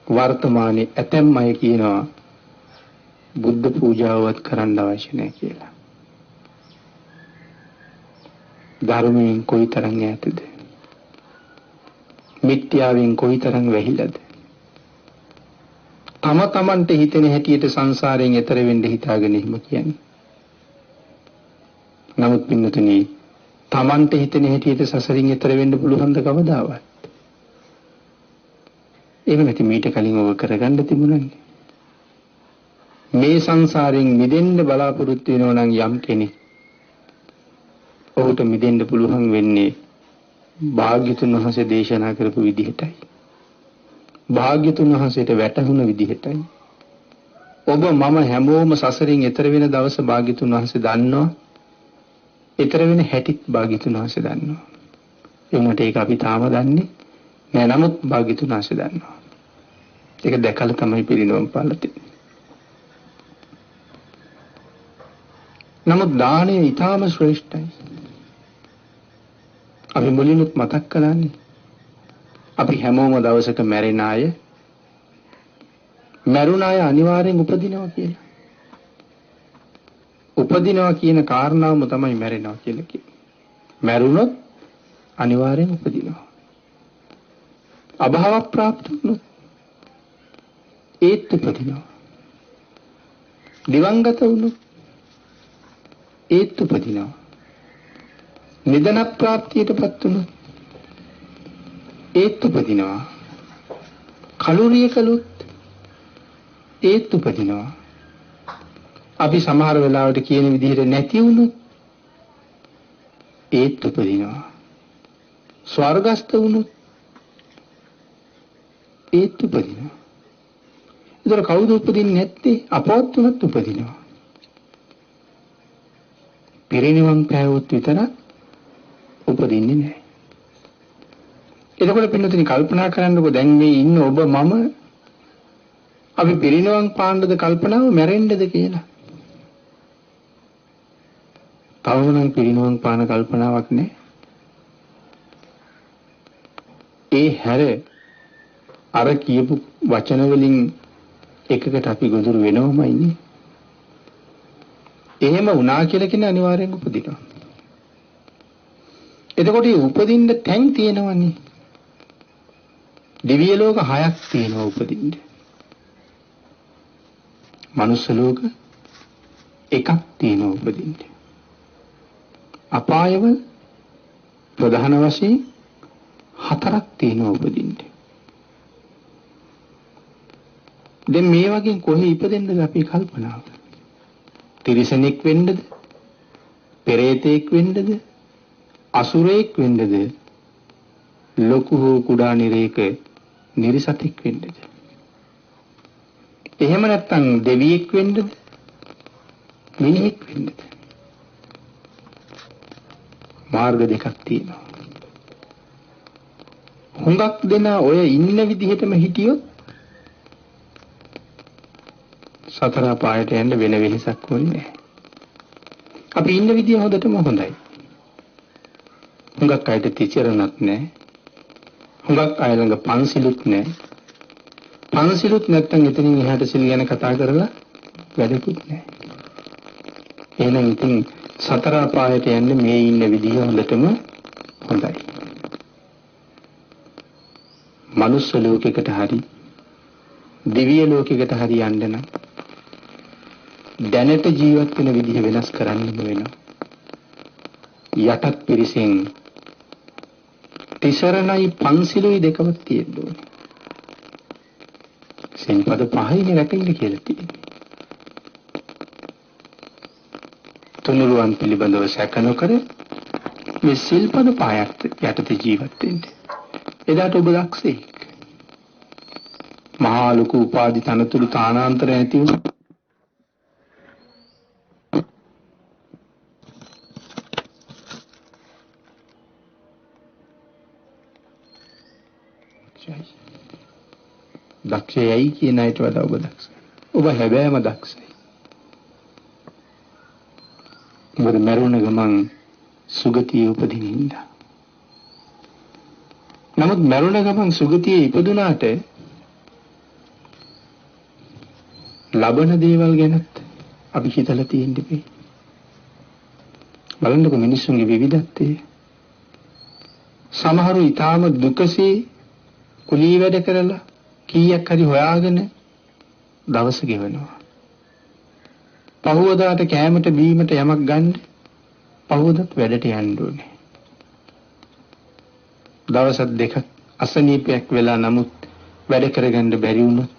වර්තමානයේ ඇතැම් අය කියනවා බුද්ධ පූජාවවත් කරන්න අවශ්‍ය නැහැ කියලා. ධර්මයෙන් කොයිතරම් ඈතද? මිත්‍යාවෙන් කොයිතරම් වැහිලාද? තම තමන්ට හිතෙන හැටියට සංසාරයෙන් එතර වෙන්න හිතාගෙන ඉන්න කියන්නේ. නමුත් පින්නතුනි තමන්ට හිතෙන හැටියට සසරින් එතර වෙන්න පුළුවන් ද කවදාවත්? එහෙම නැති මීට කලින් ඔබ කරගන්න තිබුණානේ. මේ සංසාරයෙන් මිදෙන්න බලාපොරොත්තු වෙනවා නම් යම් කෙනෙක් ඔහුට මිදෙන්න පුළුවන් වෙන්නේ භාග්‍යතුන් වහන්සේ දේශනා කරපු විදිහටයි. භාග්‍යතුන් වහන්සේට වැටහුණ විදිහටයි. ඔබ මම හැමෝම සසරින් එතර වෙන දවස භාග්‍යතුන් වහන්සේ දන්නවා. එතර වෙන හැටිත් භාග්‍යතුන් වහන්සේ දන්නවා. එමුණට ඒක අපි තාම දන්නේ නෑ. නමුත් භාග්‍යතුන් වහන්සේ දන්නවා. ඒක දැකලා තමයි පිරිනවම් පාලා තියෙන්නේ. නමුත් දාණය ඊටාම ශ්‍රේෂ්ඨයි. අපි මුලින්ම මතක් කළානේ. අපි හැමෝම දවසක මැරෙන අය, මැරුණ අය අනිවාර්යෙන් උපදිනවා කියලා. උපදිනවා කියන කාරණාවම තමයි මැරෙනවා කියලා කියන්නේ. මැරුණොත් අනිවාර්යෙන් උපදිනවා. අභාව ප්‍රාප්ත වුණොත් ඒත් උපදිනවා. දිවංගත වුණොත් ඒත් උපදිනවා. නිදන ප්‍රාප්තියටපත් වුණොත් ඒත් උපදිනවා. කලුරිය කළොත් ඒත් උපදිනවා. අපි සමහර වෙලාවට කියන විදිහට නැති වුණොත් ඒත් උපදිනවා. ස්වර්ගස්ත වුණොත් ඒත් උපදිනවා. ඒතර කවුද උපදින්නේ නැත්තේ? අපවත් වුණත් උපදිනවා. පිරිනිවන් පෑවොත් විතරක් උපදින්නේ නැහැ. එතකොට පින්නතුනි කල්පනා කරන්නකෝ දැන් මේ ඉන්න ඔබ මම අපි පිරිනිවන් පාන්නද කල්පනාව මැරෙන්නද කියලා. තවමනම් පිරිනිවන් පාන කල්පනාවක් නැහැ. ඒ හැර අර කියපු වචන වලින් එකකට අපි ගොදුරු වෙනවමයි. එහෙම වුණා කියලා කියන අනිවාර්යෙන් උපදිනවා. එතකොට මේ උපදින්න තැන් තියෙනවනේ. දිව්‍ය ලෝක 6ක් තියෙනවා උපදින්න. මනුස්ස ලෝක එකක් තියෙනවා උපදින්න. අපායවල ප්‍රධාන වශයෙන් 4ක් තියෙනවා උපදින්න. දැන් මේ වගේ කොහේ ඉපදෙන්නද අපි කල්පනාව? තිරිසනෙක් වෙන්නද? පෙරේතෙක් වෙන්නද? අසුරෙක් වෙන්නද? ලොකු හෝ කුඩා නිරේක නිරිසතෙක් වෙන්නද? එහෙම නැත්නම් දෙවියෙක් වෙන්නද? මිනිහෙක් වෙන්නද? මාර්ග දෙකක් තියෙනවා. හුඟක් දෙනා ඔය ඉන්න විදිහටම හිටියොත් සතර පායට යන්න වෙන වෙහසක් වෙන්නේ නැහැ. අපි ඉන්න විදිය හොඳටම හොඳයි. හුඟක් අයට තිචරණක් නැහැ. හුඟක් අය ළඟ පන්සිලුත් නැහැ. පන්සිලුත් නැත්තම් එතනින් එහාට සිල් ගැන කතා කරලා වැඩකුත් නැහැ. එහෙනම් ඉතින් සතර පායට යන්න මේ ඉන්න විදිය හොඳටම හොඳයි. මනුස්ස ලෝකයකට හරි දිව්‍ය ලෝකයකට හරි යන්න නම් දැනට ජීවත් වෙන විදිහ වෙනස් කරන්න වෙනවා. යටත් පිරිසෙන් තිසරණයි පන්සිලුයි දෙකම තියෙන්න ඕනේ. සෙන්පද 5යිනේ රැකෙන්න කියලා තියෙන්නේ. තුනුරුවන් පිළිබඳව සැක නොකර මේ සිල්පද පායක් යටතේ ජීවත් වෙන්න. එදාට ඔබ දක්ෂෙක්. මහා ලොකු උපාධි තනතුරු තානාන්තර ඇති වුණා. දක්ෂයයි කියන අයට වඩා ඔබ දක්ෂයි. ඔබ හැබෑම දක්ෂයි. මොකද මරුණ ගමන් සුගතියේ උපදිනින්ද. නමුත් මරුණ ගමන් සුගතියේ ඉපදුනාට ලබන දේවල් ගැනත් අපි හිතලා තියෙන්න බෑ. බලන්නකො මිනිස්සුන්ගේ විවිධත්වය. සමහරු ඊටාම දුකසේ කුලී වැඩ කරලා කීයක් හරි හොයාගෙන දවස ගෙවනවා. පහුවදාට කෑමට බීමට යමක් ගන්න පහුවදත් වැඩට යන්න ඕනේ. දවස් දෙකක් අසනීපයක් වෙලා නමුත් වැඩ කරගන්න බැරි වුණොත්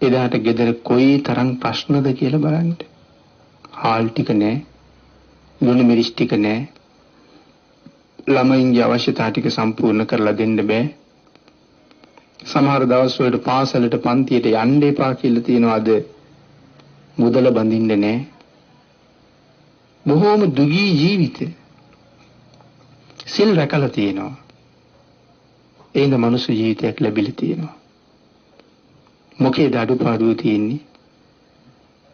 එදාට ගෙදර කොයි තරම් ප්‍රශ්නද කියලා බලන්න. හාල් ටික නැහැ, ලුණු මිරිස් ටික නැහැ, ළමයින්ගේ අවශ්‍යතා ටික සම්පූර්ණ කරලා දෙන්න බෑ. සමහර දවස් වලට පාසලට පන්තියට යන්න එපා කියලා තියෙනවා. අද මුදල බඳින්න නැහැ. බොහෝම දුගී ජීවිතේ සිල් රැකලා තියෙනවා. ඒන මනුස්ස ජීවිතයක් ලැබිලා තියෙනවා. මොකේද අඩුපාඩුව තියෙන්නේ?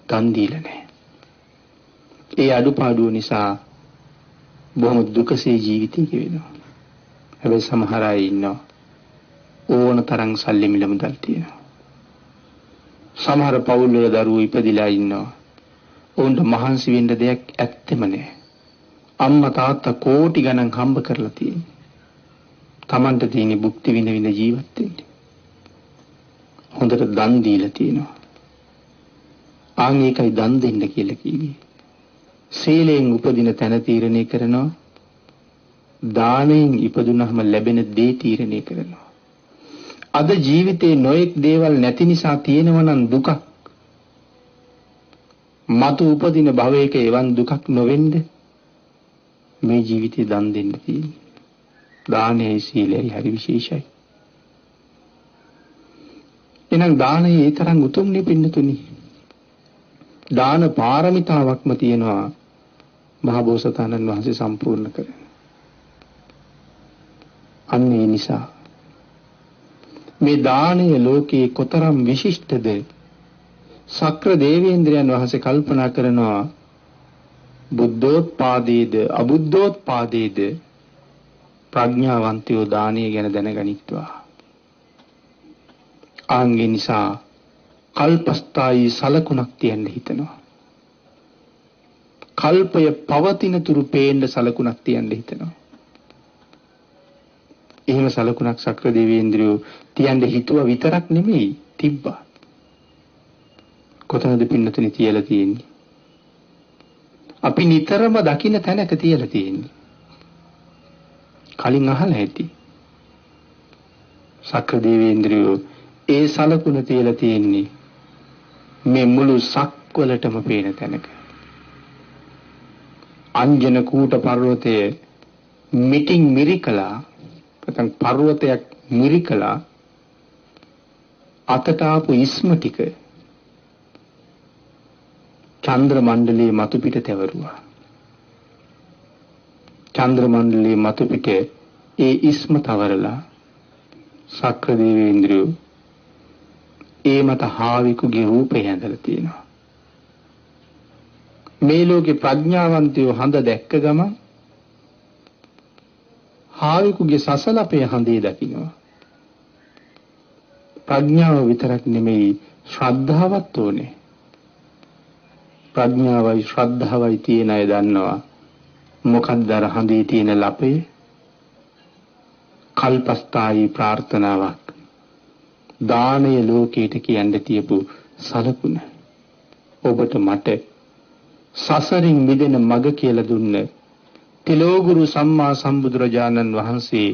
දන් දීලා නැහැ. ඒ අඩුපාඩුව නිසා බොහොම දුකසේ ජීවිතේ ගෙවෙනවා. හැබැයි සමහර අය ඉන්නවා ඕන තරම් සල්ලි මිල මුදල් තියෙනවා. සමහර පවුල් වල දරුවෝ ඉපදිලා ඉන්නවා. උන්ට මහන්සි වෙන්න දෙයක් ඇත්තෙම නැහැ. අම්මා තාත්තා කෝටි ගණන් හම්බ කරලා තියෙනවා. Tamanට තියෙන භුක්ති විඳ විඳ ජීවත් වෙන්න. හොඳට දන් දීලා තියෙනවා. ආන් ඒකයි දන් දෙන්න කියලා කිව්වේ. සීලයෙන් උපදින තැන තීරණය කරනවා. දාණයෙන් ඉපදුනහම ලැබෙන දේ තීරණය කරනවා. අද ජීවිතේ නොඑක් දේවල් නැති නිසා තියෙනවා නම් දුකක්. මතු උපදින භවයක එවන් දුකක් නොවෙන්න මේ ජීවිතේ දන් දෙන්න තියෙන්නේ. දානයයි සීලයයි හරි විශේෂයි. එහෙනම් දානය ඒ තරම් උතුම් නෙපින්නතුනි. දාන පාරමිතාවක්ම තියෙනවා මහ බෝසතාණන් වහන්සේ සම්පූර්ණ කරන. අන්න ඒ නිසා මේ දානය ලෝකේ කොතරම් විශිෂ්ටද? සක්‍ර දේවේන්ද්‍රයන් වහන්සේ කල්පනා කරනවා බුද්ධෝත්පාදේද අබුද්ධෝත්පාදේද ප්‍රඥාවන්තයෝ දානය ගැන දැනගනිත්වා. ආන්ගේ නිසා කල්පස්ථායි සලකුණක් තියන්න හිතනවා. කල්පය පවතින තුරු පේන්න සලකුණක් තියන්න හිතනවා. එහෙම සලකුණක් සක්‍ර දේවේන්ද්‍රයෝ තියන්න හිතුවා විතරක් නෙමෙයි තිබ්බා. කොතනද පින්නතුනි තියලා තියෙන්නේ? අපි නිතරම දකින්න තැනක තියලා තියෙන්නේ. කලින් අහලා ඇති. සක්‍ර දේවේන්ද්‍රයෝ ඒ සලකුණ තියලා තියෙන්නේ මේ මුළු සක්වලටම පේන තැනක. අංජන කූට පර්වතයේ මිටින් මිරිකලා නැත්නම් පර්වතයක් මිරිකලා අතට ආපු ඉස්ම ටික චන්ද්‍ර මණ්ඩලයේ මතු පිට තැවරුවා. චන්ද්‍ර මණ්ඩලයේ මතු පිට ඒ ඉස්ම තවරලා සක්‍ර දේවේන්ද්‍රයෝ ඒ මත හාවිකුගේ රූපය ඇඳලා තියෙනවා. මේ ලෝකේ ප්‍රඥාවන්තයෝ හඳ දැක්ක ගමන් හාවිකුගේ සසලපේ හඳේ දකින්නවා. ප්‍රඥාව විතරක් නෙමෙයි ශ්‍රද්ධාවත් ඕනේ. ප්‍රඥාවයි ශ්‍රද්ධාවයි තියෙන අය දන්නවා මොකක්ද අර හඳේ තියෙන ලපේ? කල්පස්ථායි ප්‍රාර්ථනාවක්. දානය ලෝකයට කියන්න තියපු සලකුණ. ඔබට මට සසරින් මිදෙන මඟ කියලා දුන්න තිලෝගුරු සම්මා සම්බුදුරජාණන් වහන්සේ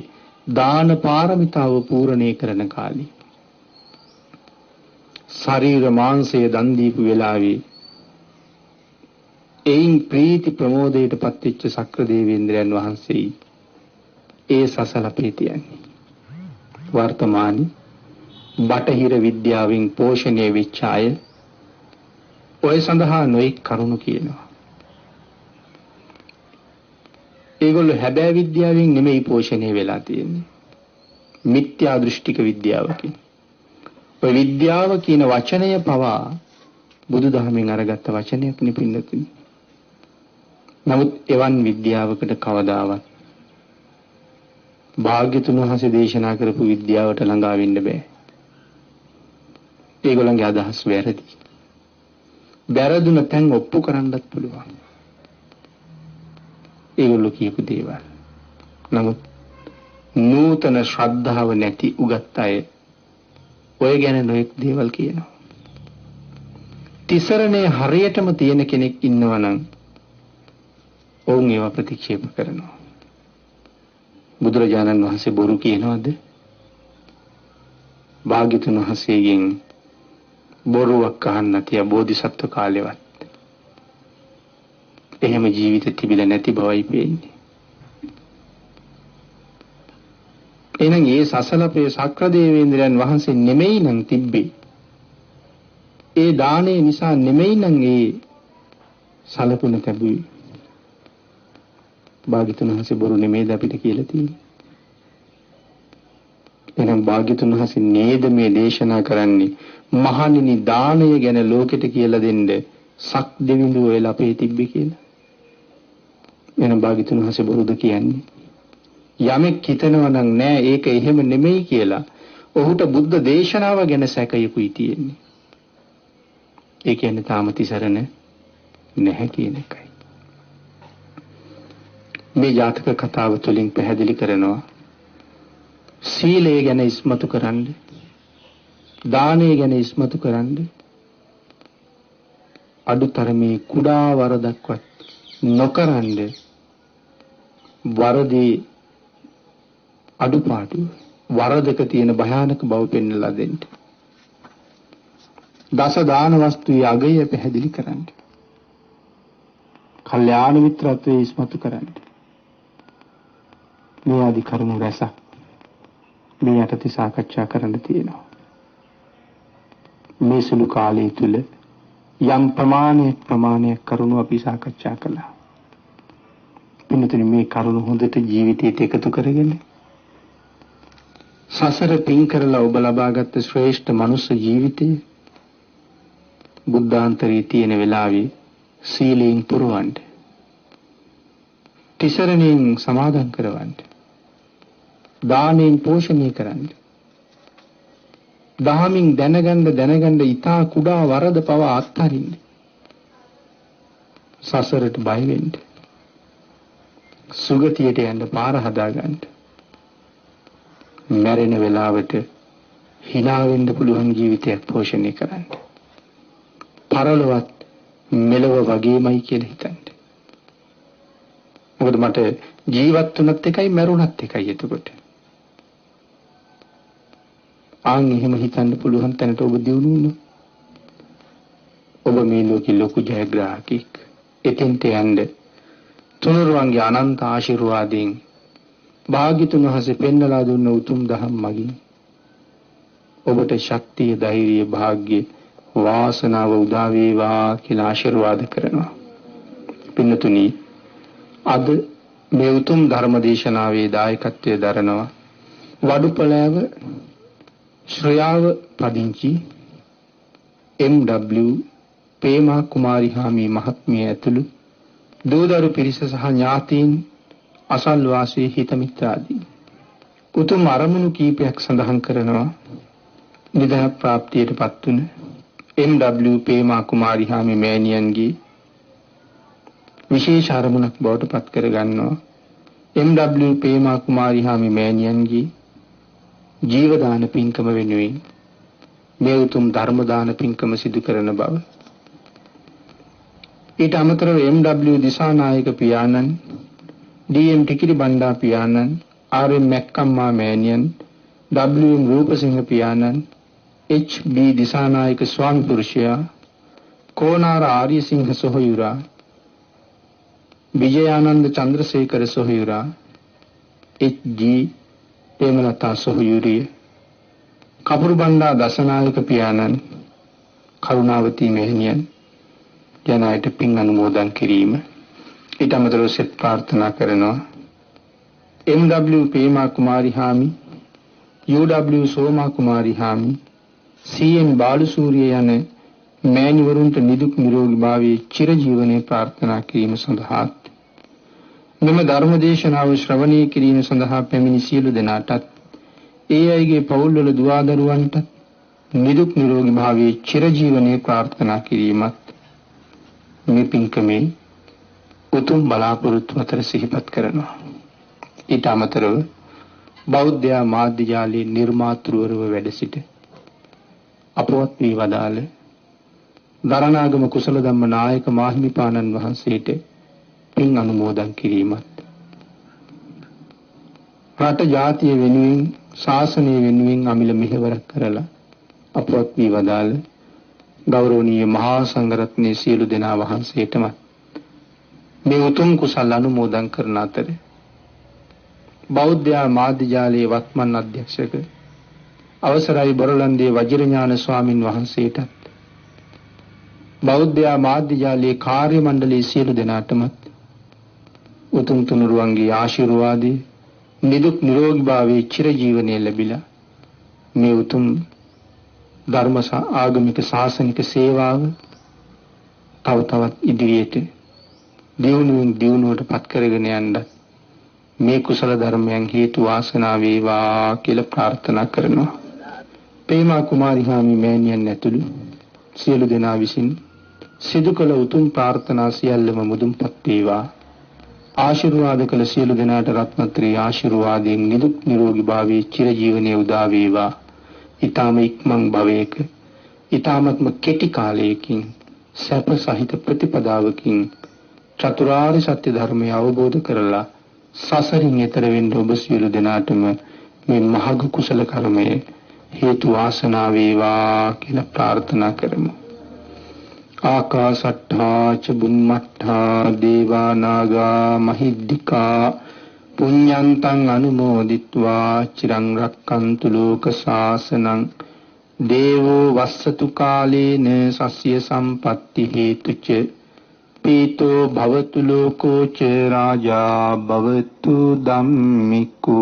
දාන පාරමිතාව පූර්ණේ කරන කාලේ ශරීර මාංශය දන් දීපු වෙලාවේ එයින් ප්‍රීති ප්‍රමෝදයට පත්වෙච්ච සක්‍ර දේවේන්ද්‍රයන් වහන්සේ ඒ සසලපේ තියන්නේ. වර්තමානයේ බටහිර විද්‍යාවෙන් පෝෂණය වෙච්ච අය ඔය සඳහා නොඑක් කරුණු කියනවා. ඒගොල්ලෝ හැබෑ විද්‍යාවෙන් නෙමෙයි පෝෂණය වෙලා තියෙන්නේ. මිත්‍යා දෘෂ්ටික විද්‍යාවකින්. ඔය විද්‍යාව කියන වචනය පවා බුදුදහමෙන් අරගත්ත වචනයක් නෙපින්නතුනි. නමුත් එවන් විද්‍යාවකට කවදාවත් භාග්‍යතුන් වහන්සේ දේශනා කරපු විද්‍යාවට ළඟා වෙන්න බෑ. ඒගොල්ලන්ගේ අදහස් වැරදි. වැරදුන තැන් ඔප්පු කරන්නත් පුළුවන්. ඒගොල්ලෝ කියපු දේවල්. නමුත් නූතන ශ්‍රද්ධාව නැති උගත් අය ඔය ගැන නොයෙක් දේවල් කියනවා. තිසරණේ හරියටම තියෙන කෙනෙක් ඉන්නවා නම් ඔවුන් ඒවා ප්‍රතික්ෂේප කරනවා. බුදුරජාණන් වහන්සේ බොරු කියනවද? භාග්‍යතුන් වහන්සේගෙන් බොරුවක් අහන්න තියා බෝධිසත්ව කාලෙවත් එහෙම ජීවිත තිබිලා නැති බවයි පේන්නේ. එහෙනම් ඒ සසලපේ සක්‍ර දේවේන්ද්‍රයන් වහන්සේ නෙමෙයි නම් තිබ්බේ. ඒ දානේ නිසා නෙමෙයි නම් ඒ සලකුණ තිබුයි. භාග්‍යතුන් වහන්සේ බොරු නෙමෙයිද අපිට කියලා තියෙන්නේ. එහෙනම් භාග්‍යතුන් වහන්සේ නේද මේ දේශනා කරන්නේ මහණෙනි දානය ගැන ලෝකෙට කියලා දෙන්න සක් දෙවිඳු වෙලා අපේ තිබ්බේ කියලා. එහෙනම් භාග්‍යතුන් වහන්සේ බොරුද කියන්නේ? යමෙක් හිතනවා නම් නෑ ඒක එහෙම නෙමෙයි කියලා ඔහුට බුද්ධ දේශනාව ගැන සැකයකුයි තියෙන්නේ. ඒ කියන්නේ තාම තිසරණ නැහැ කියන එකයි. මේ ජාතක කතාව තුළින් පැහැදිලි කරනවා සීලය ගැන ඉස්මතු කරන්න, දානය ගැන ඉස්මතු කරන්න අඩුතරමේ කුඩා වරදක්වත් නොකරන්න වරදී අඩුපාඩු වරදක තියෙන භයානක බව පෙන්වලා දෙන්න. දස දාන වස්තුවේ අගය පැහැදිලි කරන්න. කල්යාණ මිත්‍රත්වයේ ඉස්මතු කරන්න. මේ ආදි කරුණු රැසක් මේ යටතේ සාකච්ඡා කරන්න තියෙනවා. මේ සුළු කාලය තුල යම් ප්‍රමාණයක් කරුණු අපි සාකච්ඡා කළා. පින්තුනි මේ කරුණු හොඳට ජීවිතයට එකතු කරගෙන සසර පින් කරලා ඔබ ලබාගත් ශ්‍රේෂ්ඨ මනුස්ස ජීවිතය බුද්ධාන්තරයේ තියෙන වෙලාවේ සීලයෙන් පුරවන්න, තිසරණයෙන් සමාදන් කරවන්න, දානෙන් පෝෂණය කරන්න, දහමින් දැනගන්න ඊතා කුඩා වරද පවා අත්හරින්න, සසරට බය වෙන්න, සුගතියට යන්න පාර හදාගන්න, මැරෙන වෙලාවට hina වෙන්න පුළුවන් ජීවිතයක් පෝෂණය කරන්න, පරලොවත් මෙලව වගේමයි කියලා හිතන්න. මොකද මට ජීවත් වුණත් එකයි මැරුණත් එකයි එතකොට. ආන් එහෙම හිතන්න පුළුවන් තැනට ඔබ දියුණු වුණොත් ඔබ මේ ලෝකෙ ලොකු ජයග්‍රාහකෙක්. එතෙන්ට යන්න තුනුරුවන්ගේ අනන්ත ආශිර්වාදයෙන් භාග්‍යතුන් වහන්සේ පෙන්වලා දුන්න උතුම් දහම් මගින් ඔබට ශක්තිය, ධෛර්යය, වාග්ය, වාසනාව උදා වේවා කියලා ආශිර්වාද කරනවා. පින්නතුනි, අද මේ උතුම් ධර්ම දේශනාවේ දායකත්වයේ දරනවා වඩුපළෑව ශ්‍රයාව පදිංචි MW පේමා කුමාරි හාමි මහත්මිය ඇතුළු දූදරු පිරිස සහ ඥාතීන්, අසල්වාසී හිත මිත්‍රාදී උතුම් අරමුණු කීපයක් සඳහන් කරනවා. නිදන ප්‍රාප්තියටපත් වුණ MW පේමා කුමාරි හාමි මෑණියන්ගේ විශේෂ අරමුණක් බවට පත් කර ගන්නවා. MW පේමා කුමාරි හාමි මෑණියන්ගේ ජීවදාන පින්කම වෙනුවෙන් මේ උතුම් ධර්ම දාන පින්කම සිදු කරන බව. ඊට අමතරව MW දිසානායක පියාණන්, DM ටිකිරි බණ්ඩා පියාණන්, RM මැක්කම්මා මෑණියන්, WM රූපසිංහ පියාණන්, HB දිසානායක ස්වාමි පුරුෂයා, කෝනාර ආර්යසිංහ සොහොයුරා, විජයානන්ද චන්ද්‍රසේකර සොහොයුරා, එච්.ජී. ප්‍රේමලතා සොහොයුරිය, කපුරුබණ්ඩා දසනායක පියාණන්, කරුණාවතී මෙහෙණියන් යන අයට පින් අනුමෝදන් කිරීම. ඊට අමතරව සෙත් ප්‍රාර්ථනා කරනවා. එම්.ඩබ්ලිව්. පේමා කුමාරි හාමි, යූ.ඩබ්ලිව්. සෝමා කුමාරි හාමි, සී.එන්. බාලුසූරිය යන මෑණිවරුන්ට නිදුක් නිරෝගී භාවයේ චිරජීවනයේ ප්‍රාර්ථනා කිරීම සඳහා මෙම ධර්ම දේශනාව ශ්‍රවණය කිරීම සඳහා පැමිණි සියලු දෙනාටත් ඒ අයගේ පවුල්වල දුවා දරුවන්ට නිදුක් නිරෝගී භාවයේ චිරජීවනයේ ප්‍රාර්ථනා කිරීමත් මේ පින්කමේ උතුම් බලාපොරොත්තු අතර සිහිපත් කරනවා. ඊට අමතරව බෞද්ධ මාධ්‍ය ජාලයේ නිර්මාතෘවරව වැඩ සිට අපවත් වී වදාළ දරණාගම කුසල ධම්ම නායක මාහිමිපාණන් වහන්සේට පින් අනුමෝදන් කිරීමත්, රට ජාතිය වෙනුවෙන් ශාසනය වෙනුවෙන් අමිල මෙහෙවරක් කරලා අපවත් වී වදාළ ගෞරවනීය මහා සංඝරත්නයේ සියලු දෙනා වහන්සේටම මේ උතුම් කුසල අනුමෝදන් කරන අතර බෞද්ධ මාධ්‍ය ජාලයේ වත්මන් අධ්‍යක්ෂක අවසරයි බොරලන්දේ වජිරඥාන ස්වාමින් වහන්සේටත් බෞද්ධ මාධ්‍ය ජාලයේ කාර්ය මණ්ඩලයේ සියලු දෙනාටම උතුම් තුනුරුවන්ගේ ආශිර්වාදේ නිදුක් නිරෝගී භාවයේ චිරජීවනයේ ලැබිලා මේ උතුම් ධර්ම ආගමික ශාසනික සේවාව තව තවත් ඉදිරියට දියුණුවට පත් කරගෙන යන්න මේ කුසල ධර්මයන් හේතු වාසනා වේවා කියලා ප්‍රාර්ථනා කරනවා. පේමා කුමාරි හාමි මෑණියන් ඇතුළු සියලු දෙනා විසින් සිදු කළ උතුම් ප්‍රාර්ථනා සියල්ලම මුදුන්පත් වේවා. ආශිර්වාද කළ සියලු දෙනාට රත්නත්‍රි ආශිර්වාදයෙන් නිදුක් නිරෝගී භාවයේ චිරජීවනයේ උදා වේවා. ඊ타ම ඉක්මන් භවයක ඊ타මත්ම කෙටි කාලයකින් සැප සහිත ප්‍රතිපදාවකින් චතුරාර්ය සත්‍ය ධර්මය අවබෝධ කරලා සසරින් එතර වෙන්න ඔබ සියලු දෙනාටම මේ මහඟ කුසල කර්මය හේතු වාසනා වේවා කියලා ප්‍රාර්ථනා කරමු. ආකාශට්ඨා ච බුම්මට්ඨා දේවා නාග මහිද්దికා පුඤ්ඤන්තං අනුමෝදිත්වා චිරං රක්칸තු ලෝක ශාසනං දේවෝ වස්සතු කාලේන සස්ය සම්පatti හේතුච පීතෝ භවතු ලෝකෝ ච රාජා භවතු ධම්මිකෝ.